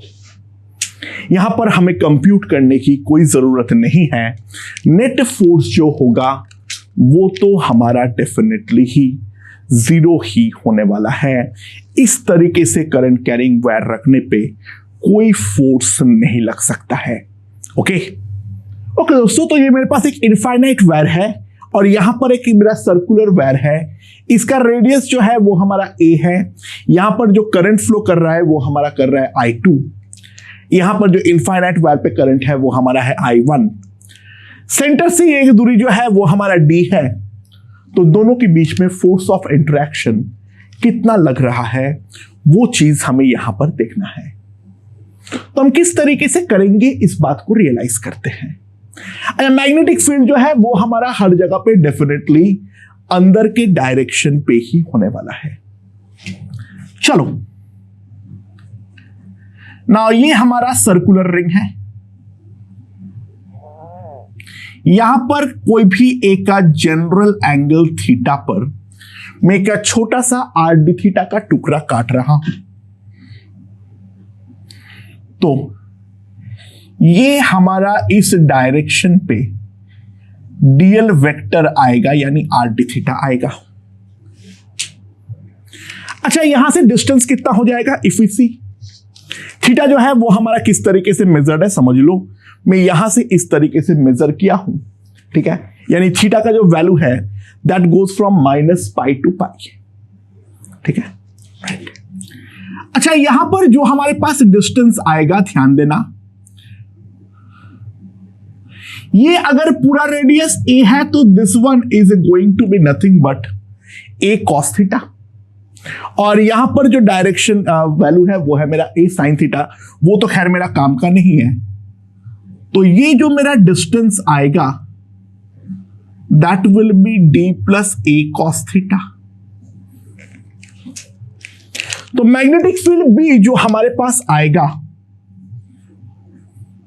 यहां पर हमें कंप्यूट करने की कोई जरूरत नहीं है. नेट फोर्स जो होगा वो तो हमारा डेफिनेटली ही 0 ही होने वाला है. इस तरीके से करंट कैरिंग वायर रखने पे कोई फोर्स नहीं लग सकता है. ओके दोस्तों, तो ये मेरे पास एक इनफाइनाइट वायर है और यहां पर एक मेरा सर्कुलर वायर है. इसका रेडियस जो है वो हमारा a है. यहां पर जो करंट फ्लो कर रहा है वो हमारा कर रहा है I2. यहां पर जो इनफाइनाइट वायर पे करंट है वो हमारा है I1. सेंटर से एक दूरी जो है वो हमारा d है. तो दोनों के बीच में फोर्स ऑफ इंटरेक्शन कितना लग रहा है वो चीज हमें यहां पर देखना है. तो हम किस तरीके से करेंगे इस बात को रियलाइज करते हैं. मैग्नेटिक फील्ड जो है वो हमारा हर जगह पे डेफिनेटली अंदर के डायरेक्शन पे ही होने वाला है. चलो ना, ये हमारा सर्कुलर रिंग है. यहां पर कोई भी एक का जनरल एंगल थीटा पर मैं एक छोटा सा आर डी थीटा का टुकड़ा काट रहा हूं. तो ये हमारा इस डायरेक्शन पे डीएल वेक्टर आएगा, यानी आर डी थीटा आएगा. अच्छा, यहां से डिस्टेंस कितना हो जाएगा इफ वी सी. थीटा जो है वो हमारा किस तरीके से मेजर्ड है समझ लो. मैं यहां से इस तरीके से मेजर किया हूं, ठीक है, यानी थीटा का जो वैल्यू है दैट गोज फ्रॉम -π to π. ठीक है, राइट. अच्छा, यहां पर जो हमारे पास डिस्टेंस आएगा, ध्यान देना, ये अगर पूरा रेडियस a है तो this one is going to be nothing but a cos theta, और यहां पर जो डायरेक्शन वैल्यू है वो है मेरा a sin थीटा. वो तो खैर मेरा काम का नहीं है. तो ये जो मेरा डिस्टेंस आएगा that will be d plus a cos theta. तो मैग्नेटिक फील्ड B जो हमारे पास आएगा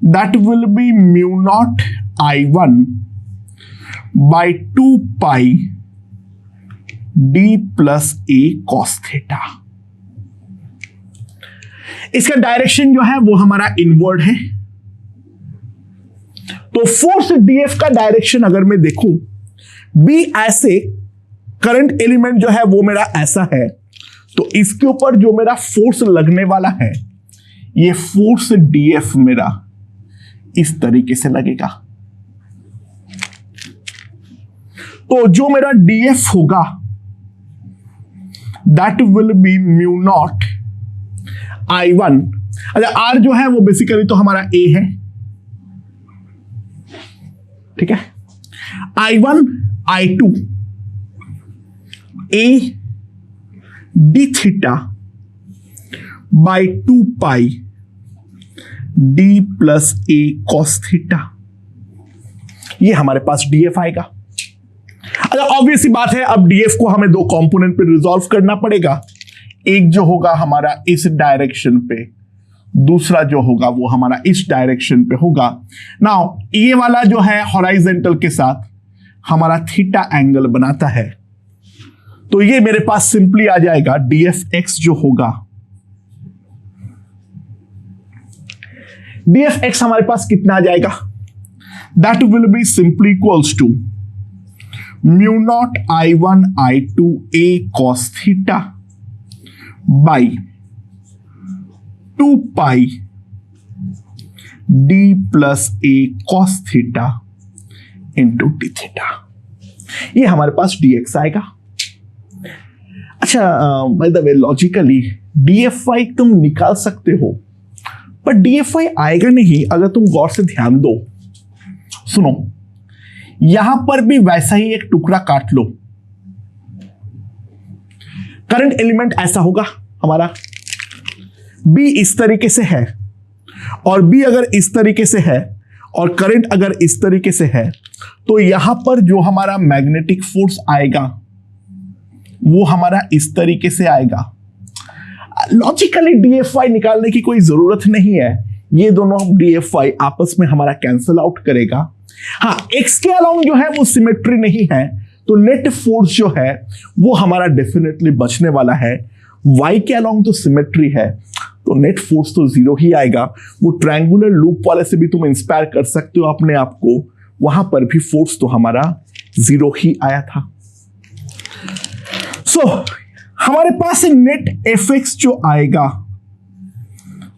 that will be mu naught I1 by 2 pi d plus a cos theta. इसका डायरेक्शन जो है वो हमारा इनवर्ड है. तो फोर्स df का डायरेक्शन अगर मैं देखूं, B ऐसे, करंट एलिमेंट जो है वो मेरा ऐसा है, तो इसके ऊपर जो मेरा फोर्स लगने वाला है ये फोर्स df मेरा इस तरीके से लगेगा. तो जो मेरा df होगा that will be mu naught I1. अच्छा, R जो है वो बेसिकली तो हमारा A है, ठीक है. I1 I2 A d theta by 2 pi d plus a cos theta. ये हमारे पास df आएगा. अच्छा, ऑब्वियस बात है, अब df को हमें दो कंपोनेंट पे रिजॉल्व करना पड़ेगा. एक जो होगा हमारा इस डायरेक्शन पे, दूसरा जो होगा वो हमारा इस डायरेक्शन पे होगा. नाउ ये वाला जो है हॉराइजेंटल के साथ हमारा थीटा एंगल बनाता है. तो ये मेरे पास सिंपली आ जाएगा df x जो होगा df x हमारे पास कितना आ जाएगा? That will be simply equals to mu naught I1 I2 a cos theta by 2 pi d plus a cos theta into d theta. ये हमारे पास dx आएगा। अच्छा, by the way logically dfy तुम निकाल सकते हो, पर dfy आएगा नहीं अगर तुम गौर से ध्यान दो। सुनो, यहां पर भी वैसा ही एक टुकड़ा काट लो। करंट एलिमेंट ऐसा होगा हमारा, b इस तरीके से है और b अगर इस तरीके से है और करंट अगर इस तरीके से है, तो यहां पर जो हमारा मैग्नेटिक फोर्स आएगा वो हमारा इस तरीके से आएगा। लॉजिकली डीएफआई निकालने की कोई जरूरत नहीं है, ये दोनों डीएफआई आपस में हमारा कैंसिल आउट करेगा। हाँ, एक्स के अलाउंग जो है वो सिमेट्री नहीं है, तो नेट फोर्स जो है वो हमारा डेफिनेटली बचने वाला है। वाई के अलाउंग तो सिमेट्री है, तो नेट फोर्स तो जीरो ही आएगा। वो ट्रायंगुलर लूप वाले से भी तुम इंस्पायर कर सकते हो अपने आप को, वहां पर भी फोर्स तो हमारा जीरो ही आया था। सो हमारे पास नेट एफ एक्स जो आएगा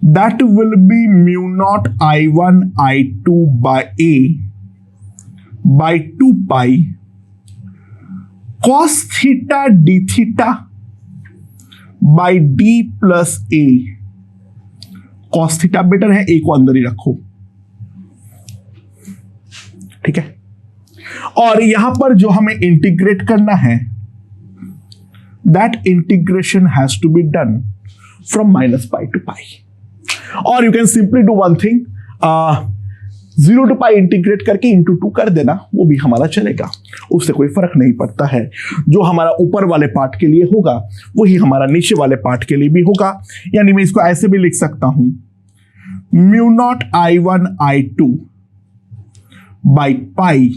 that will be mu naught I1 I2 by a by 2 pi cos theta d theta by d plus A. Cos theta better है, ए को अंदर ही रखो, ठीक है। और यहां पर जो हमें इंटीग्रेट करना है, that integration has to be done from -π to π। और you can simply do one thing, 0 to π integrate करके इंटू 2 कर देना, वो भी हमारा चलेगा, उससे कोई फर्क नहीं पड़ता है। जो हमारा ऊपर वाले पार्ट के लिए होगा वही हमारा नीचे वाले पार्ट के लिए भी होगा। यानी मैं इसको ऐसे भी लिख सकता हूं, mu naught I1 I2 by pi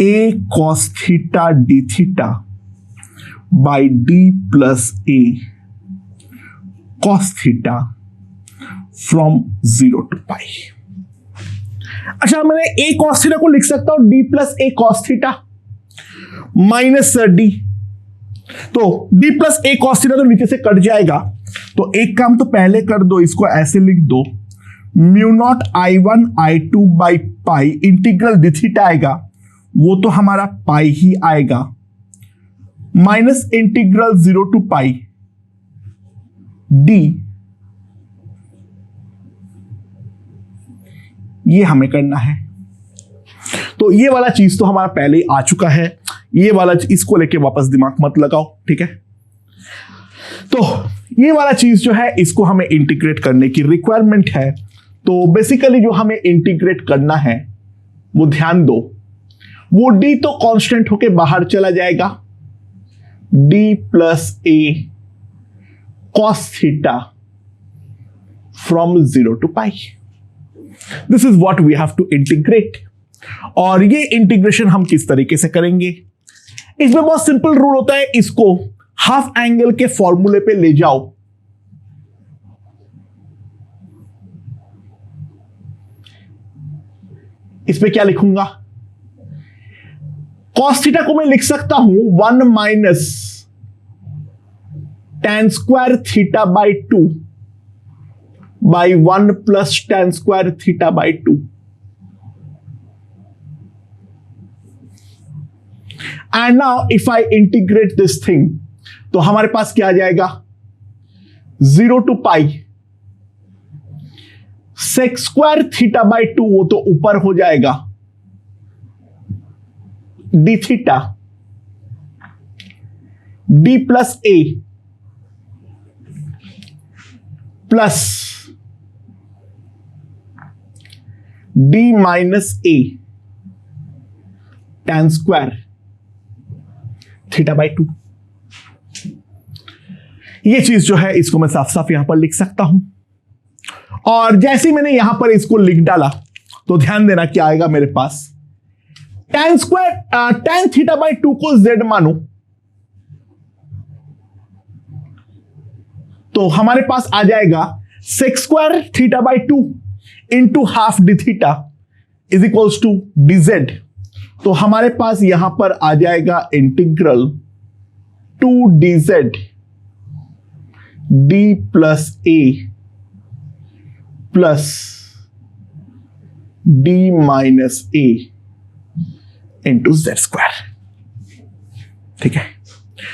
A cos theta d theta by D plus A cos theta from 0 to π। अच्छा, मैंने ए कॉस थीटा को लिख सकता हूं डी प्लस ए कॉस थीटा माइनस डी, तो डी प्लस ए कॉस थीटा तो नीचे से कट जाएगा। तो एक काम तो पहले कर दो, इसको ऐसे लिख दो, mu naught I1 I2 by pi integral D theta आएगा, वो तो हमारा पाई ही आएगा, माइनस इंटीग्रल 0 to π डी, ये हमें करना है। तो ये वाला चीज तो हमारा पहले ही आ चुका है, ये वाला इसको लेके वापस दिमाग मत लगाओ, ठीक है। तो ये वाला चीज जो है इसको हमें इंटीग्रेट करने की रिक्वायरमेंट है। तो बेसिकली जो हमें इंटीग्रेट करना है वो ध्यान दो, वो डी तो कांस्टेंट होके बाहर चला जाएगा, D plus A cos theta from 0 to π। This is what we have to integrate. और ये इंटीग्रेशन हम किस तरीके से करेंगे, इसमें बहुत सिंपल रूल होता है, इसको हाफ एंगल के फॉर्मूले पे ले जाओ। इस पे क्या लिखूंगा, कॉस थीटा को मैं लिख सकता हूं 1 minus tan square theta by 2 by 1 plus tan square theta by 2। And now if I integrate this thing, तो हमारे पास क्या आ जाएगा, 0 to π sec square theta by 2, वो तो ऊपर हो जाएगा, D theta D plus A plus D minus A tan square theta by 2। ये चीज जो है इसको मैं साफ साफ यहां पर लिख सकता हूं। और जैसे ही मैंने यहां पर इसको लिख डाला तो ध्यान देना क्या आएगा मेरे पास, tan square tan theta by 2 को z मानो तो हमारे पास आ जाएगा sec square theta by 2 into half d theta is equals to dz। तो हमारे पास यहां पर आ जाएगा integral 2dz d plus a plus d minus a into z square. ठीक है,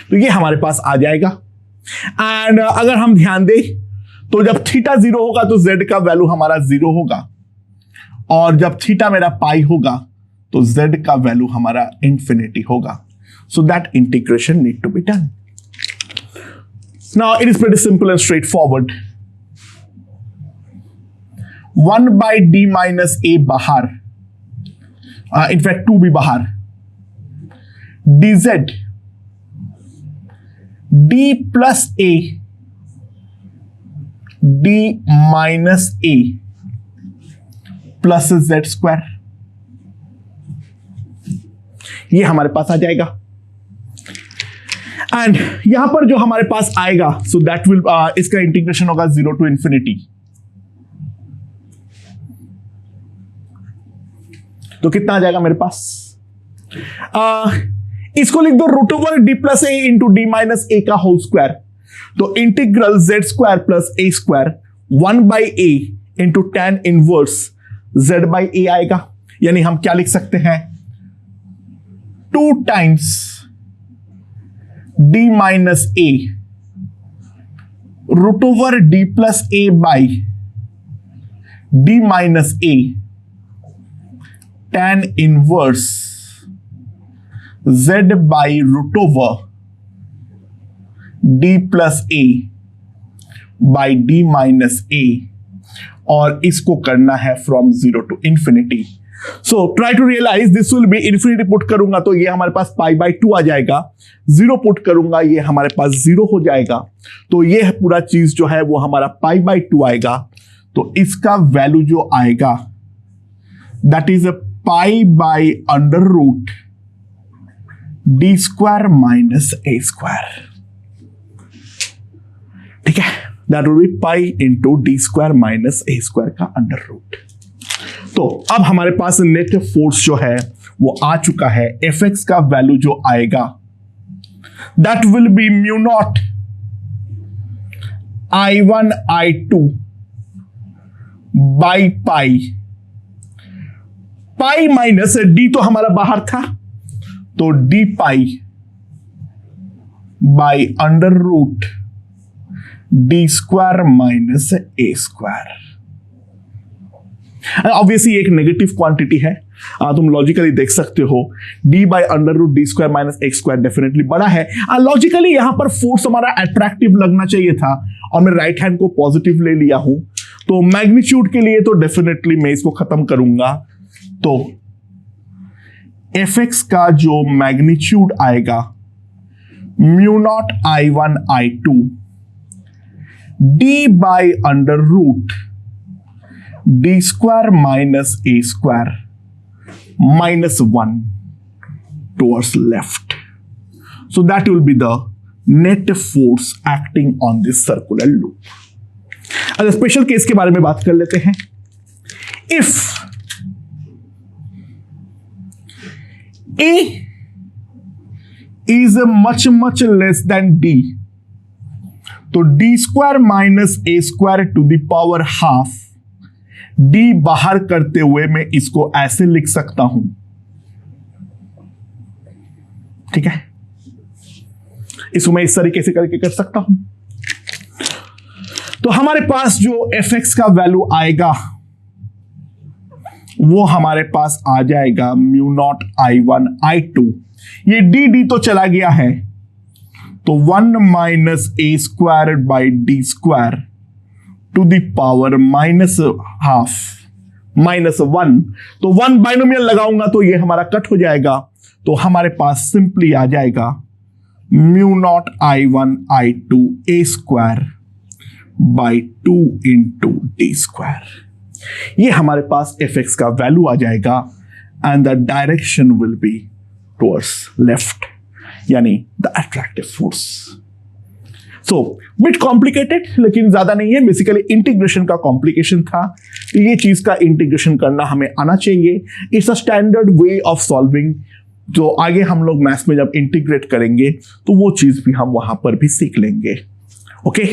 तो ये हमारे पास आ जाएगा। एंड अगर हम ध्यान दें तो जब थीटा 0 होगा तो z का वैल्यू हमारा 0 होगा, और जब थीटा मेरा पाई होगा तो z का वैल्यू हमारा इंफिनिटी होगा। So that integration need to be done. Now it is pretty simple and straightforward. 1 by D minus A बाहर, इनफैक्ट 2 भी बाहर, dz d plus a d minus a plus Z square, ये हमारे पास आ जाएगा। And यहां पर जो हमारे पास आएगा, सो दैट विल इसका इंटीग्रेशन होगा 0 टू इंफिनिटी। तो कितना आ जाएगा मेरे पास? इसको लिख दो root over d plus a into d minus a का होल स्क्वायर। तो integral z square plus a square 1 by a into tan inverse z by a आएगा। यानी हम क्या लिख सकते हैं? 2 times d minus a root over d plus a by D minus A tan inverse z by root over d plus a by d minus a, और इसको करना है from 0 to infinity. So try to realise this will be, infinity put करूंगा तो ये हमारे पास pi by 2 आ जाएगा, 0 put करूंगा ये हमारे पास 0 हो जाएगा, तो ये पूरा चीज जो है वो हमारा पाई बाई 2 आएगा। तो इसका वैल्यू जो आएगा that is pi by under root d square minus a square. ठीक है, that will be pi into d square minus a square का अंडर रूट। तो अब हमारे पास नेट फोर्स जो है वो आ चुका है। एफ एक्स का वैल्यू जो आएगा that will be mu naught I1 I2 by pi, pi minus d तो हमारा बाहर था, तो d pi by under root d square minus a square. Obviously एक नेगेटिव क्वांटिटी है, तुम लॉजिकली देख सकते हो d by under root d square minus x square definitely बड़ा है। लॉजिकली यहां पर फोर्स हमारा अट्रैक्टिव लगना चाहिए था, और मैं राइट हैंड को पॉजिटिव ले लिया हूं, तो मैग्नीट्यूड के लिए तो डेफिनेटली मैं इसको खत्म करूंगा। तो एफ एक्स का जो मैग्नीट्यूड आएगा mu naught I1 I2 d by under root d square minus a square minus 1 towards left. So that will be the net force acting on this circular loop. अब special case के बारे में बात कर लेते हैं। If A is much less than D, तो D square minus A square to the power half, D बाहर करते हुए मैं इसको ऐसे लिख सकता हूं। ठीक है, इसको मैं इस तरीके से करके कर सकता हूं। तो हमारे पास जो एफ एक्स का वैल्यू आएगा वो हमारे पास आ जाएगा म्यू नॉट I1 I2। ये डी डी तो चला गया है, तो 1 minus a square by d square to the power minus half minus 1, तो 1 बाइनोमियल लगाऊंगा तो ये हमारा कट हो जाएगा, तो हमारे पास सिंपली आ जाएगा mu naught I1 I2 a square by 2 into d square. ये हमारे पास एफ एक्स का वैल्यू आ जाएगा, and the direction will be towards left, यानी the attractive force. So bit complicated, लेकिन ज्यादा नहीं है, बेसिकली इंटीग्रेशन का कॉम्प्लिकेशन था, ये चीज का इंटीग्रेशन करना हमें आना चाहिए। It's a standard way of solving, जो आगे हम लोग मैथ्स में जब इंटीग्रेट करेंगे तो वो चीज भी हम वहां पर भी सीख लेंगे। ओके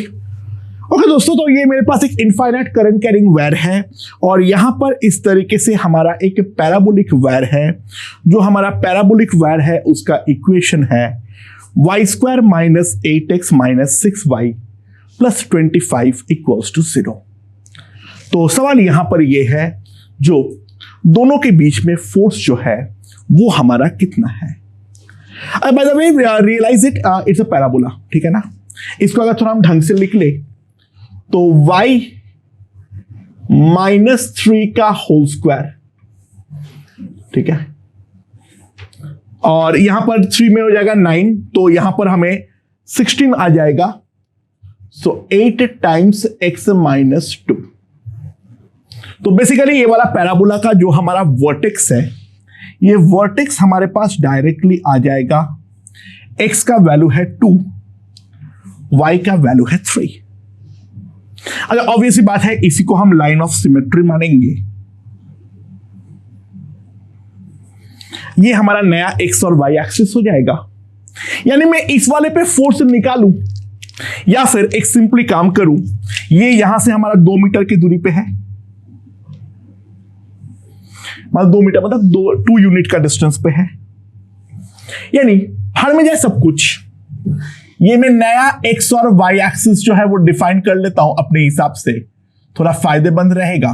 दोस्तों, तो ये मेरे पास एक इनफाइनाइट करंट कैरिंग वायर है और यहां पर इस तरीके से हमारा एक पैराबोलिक वायर है। जो हमारा पैराबोलिक वायर है उसका इक्वेशन है y² minus 8x minus 6y plus 25 equals to 0। तो सवाल यहां पर यह है, जो दोनों के बीच में फोर्स जो है वो हमारा कितना है। By the way realise it, it's a parabola, ठीक है ना। इसको अगर थोड़ा हम ढंग से लिख ले तो y माइनस 3 का होल स्क्वायर, ठीक है, और यहां पर 3 में हो जाएगा 9, तो यहां पर हमें 16 आ जाएगा। सो 8 टाइम्स x माइनस 2। तो बेसिकली ये वाला पैराबोला का जो हमारा वर्टेक्स है, ये वर्टेक्स हमारे पास डायरेक्टली आ जाएगा। x का वैल्यू है 2, y का वैल्यू है 3। अगर ऑब्वियसली बात है, इसी को हम लाइन ऑफ सिमेट्री मानेंगे। ये हमारा नया x और y एक्सिस हो जाएगा। यानी मैं इस वाले पे फोर्स निकालूं या फिर एक सिंपली काम करूं, ये यहां से हमारा 2 मीटर की दूरी पे है, मतलब 2 मीटर मतलब 2 यूनिट का डिस्टेंस पे है। यानी हर में जाए सब कुछ, ये मैं नया x और y एक्सिस जो है वो डिफाइन कर लेता हूं अपने हिसाब से, थोड़ा फायदेमंद रहेगा।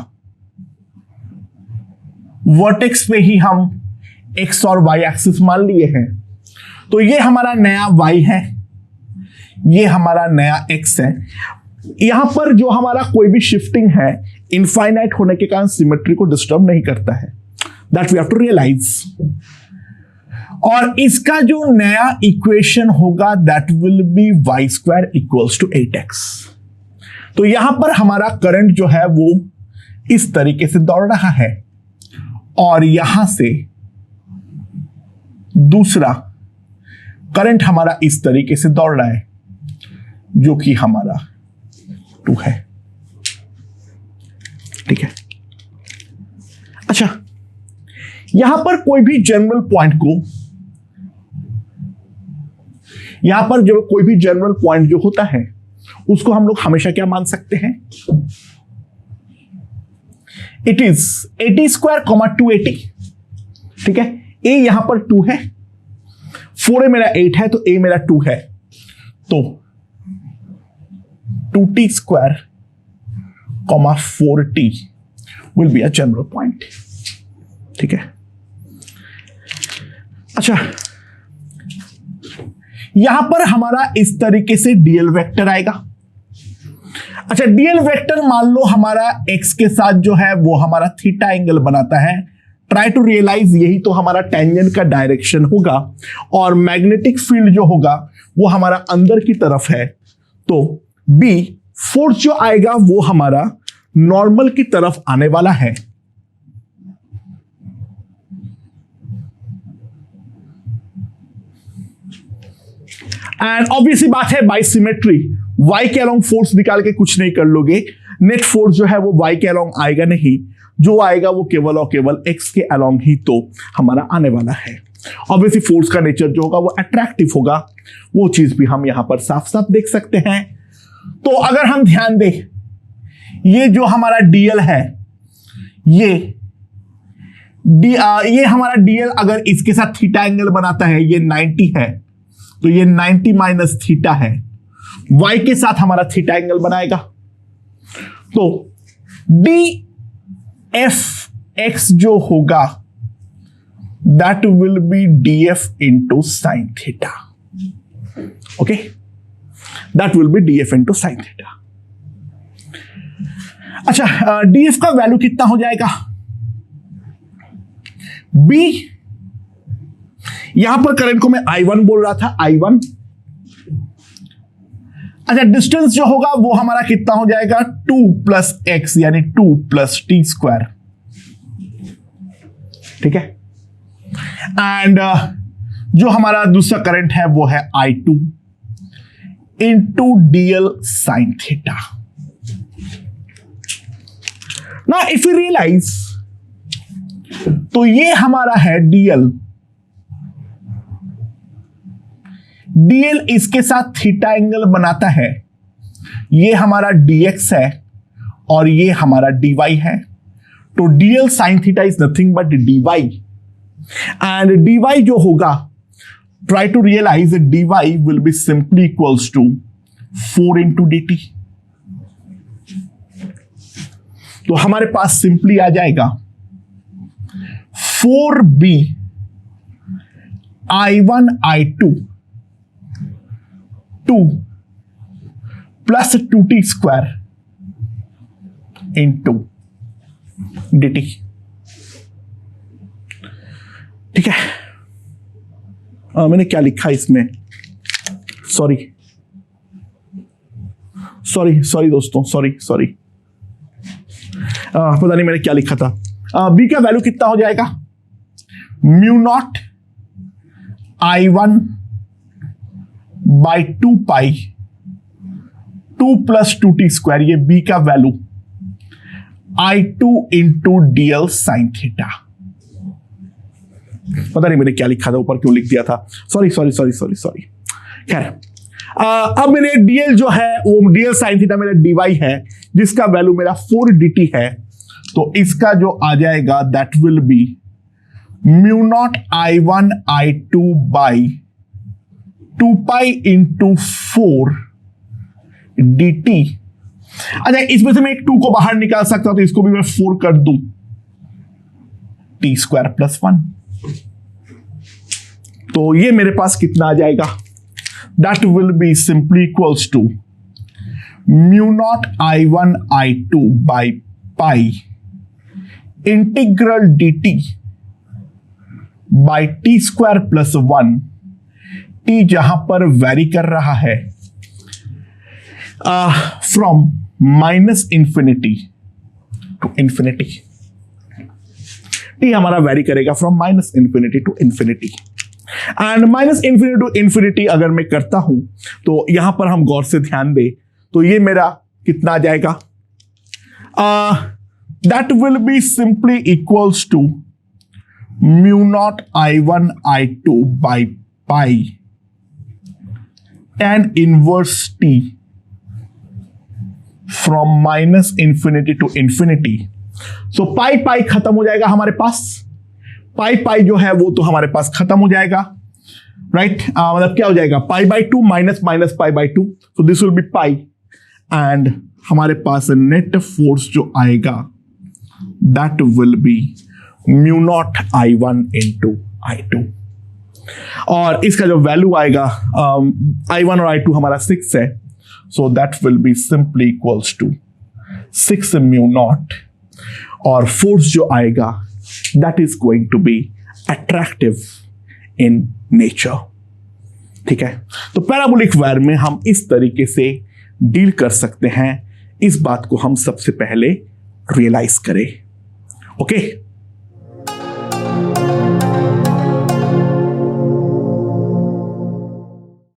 वर्टेक्स पे ही हम x और y एक्सिस मान लिए हैं, तो ये हमारा नया y है, ये हमारा नया x है। यहां पर जो हमारा कोई भी शिफ्टिंग है इनफाइनाइट होने के कारण सिमेट्री को डिस्टर्ब नहीं करता है, that we have to realise. और इसका जो नया इक्वेशन होगा that will be y² equals to 8x। तो यहां पर हमारा करंट जो है वो इस तरीके से दौड़ रहा है और यहां से दूसरा करंट हमारा इस तरीके से दौड़ रहा है, जो कि हमारा 2 है, ठीक है। अच्छा, यहां पर कोई भी जनरल पॉइंट को, यहां पर जो कोई भी जनरल पॉइंट जो होता है उसको हम लोग हमेशा क्या मान सकते हैं, इट इज 80² 280, ठीक है। a यहां पर 2 है, 4a मेरा 8 है, तो a मेरा 2 है, तो 2t² 4t will be a general point, ठीक है। अच्छा, यहां पर हमारा इस तरीके से डीएल वेक्टर आएगा। अच्छा, डीएल वेक्टर मान लो हमारा x के साथ जो है वो हमारा थीटा एंगल बनाता है। ट्राई टू रियलाइज, यही तो हमारा टेंजेंट का डायरेक्शन होगा और मैग्नेटिक फील्ड जो होगा वो हमारा अंदर की तरफ है, तो b फोर्स जो आएगा वो हमारा नॉर्मल की तरफ आने वाला है। एंड ऑब्वियसली बात है, बाय सिमेट्री y के अलोंग फोर्स निकाल के कुछ नहीं कर लोगे, नेट फोर्स जो है वो y के अलोंग आएगा नहीं, जो आएगा वो केवल और केवल x के अलोंग ही तो हमारा आने वाला है। ऑब्वियसली फोर्स का नेचर जो होगा वो अट्रैक्टिव होगा, वो चीज भी हम यहां पर साफ साफ देख सकते हैं। तो अगर हम ध्यान दें, ये जो हमारा डीएल है, ये हमारा डीएल अगर इसके साथ थीटा एंगल बनाता है, ये 90 है, तो ये 90 माइनस थीटा है, y के साथ हमारा थीटा एंगल बनाएगा, तो df(x) जो होगा that will B df into sine theta. Okay, that will B df into sine theta. अच्छा, df का वैल्यू कितना हो जाएगा, b, यहां पर करंट को मैं I1 बोल रहा था, I1। अच्छा, डिस्टेंस जो होगा वो हमारा कितना हो जाएगा, 2 प्लस x यानी 2 प्लस t², ठीक है। एंड जो हमारा दूसरा करंट है वो है I2। Into DL sine theta. ना इफ यू रियलाइज, तो ये हमारा है डीएल, डीएल इसके साथ थीटा एंगल बनाता है, ये हमारा डीएक्स है और ये हमारा डीवाई है। तो dl sine theta is nothing but dy, and dy जो होगा, try to realise dy will be simply equals to 4 into dt। तो हमारे पास सिंपली आ जाएगा 4b I1 I2 2 plus 2t square into dt। ठीक है, मैंने क्या लिखा इसमें, सॉरी दोस्तों, सॉरी पता नहीं मैंने क्या लिखा था। b का वैल्यू कितना हो जाएगा, mu naught I1 by 2 pi 2 plus 2t square, ये b का value I2 into DL sine theta. पता नहीं मैंने क्या लिखा था, ऊपर क्यों लिख दिया था, सॉरी। खैर, अब मेरे डीएल जो है वो डीएल साइन थीटा मेरा डीवाई है, जिसका वैल्यू मेरा 4 dt है। तो इसका जो आ जाएगा that will be mu naught I1 I2 by 2 pi into 4 dt। अच्छा, इसमें से मैं एक 2 को बाहर निकाल सकता हूं, तो इसको भी मैं 4 कर दूं, t स्क्वायर प्लस 1। तो ये मेरे पास कितना आ जाएगा, that will be simply equals to mu naught I1 I2 by pi integral dt by t square plus 1, t जहां पर वेरी कर रहा है from minus infinity to infinity. T हमारा वेरी करेगा from minus infinity to infinity, and minus infinity to infinity अगर मैं करता हूं तो यहां पर हम गौर से ध्यान दें तो ये मेरा कितना आ जाएगा, that will be simply equals to mu naught I1 I2 by pi tan inverse t from minus infinity to infinity. So pi खत्म हो जाएगा हमारे पास, पाई जो है वो तो हमारे पास खत्म हो जाएगा, राइट। मतलब क्या हो जाएगा, pi by 2 minus pi by 2, so this will be pi, and हमारे पास नेट फोर्स जो आएगा that will be mu naught I1 into I2, और इसका जो वैल्यू आएगा I1 और I2 हमारा 6 है, so that will be simply equals to 6 mu naught, और फोर्स जो आएगा that is going to be attractive in nature. ठीक है, तो पैराबोलिक वायर में हम इस तरीके से डील कर सकते हैं, इस बात को हम सबसे पहले रियलाइज करें। ओके।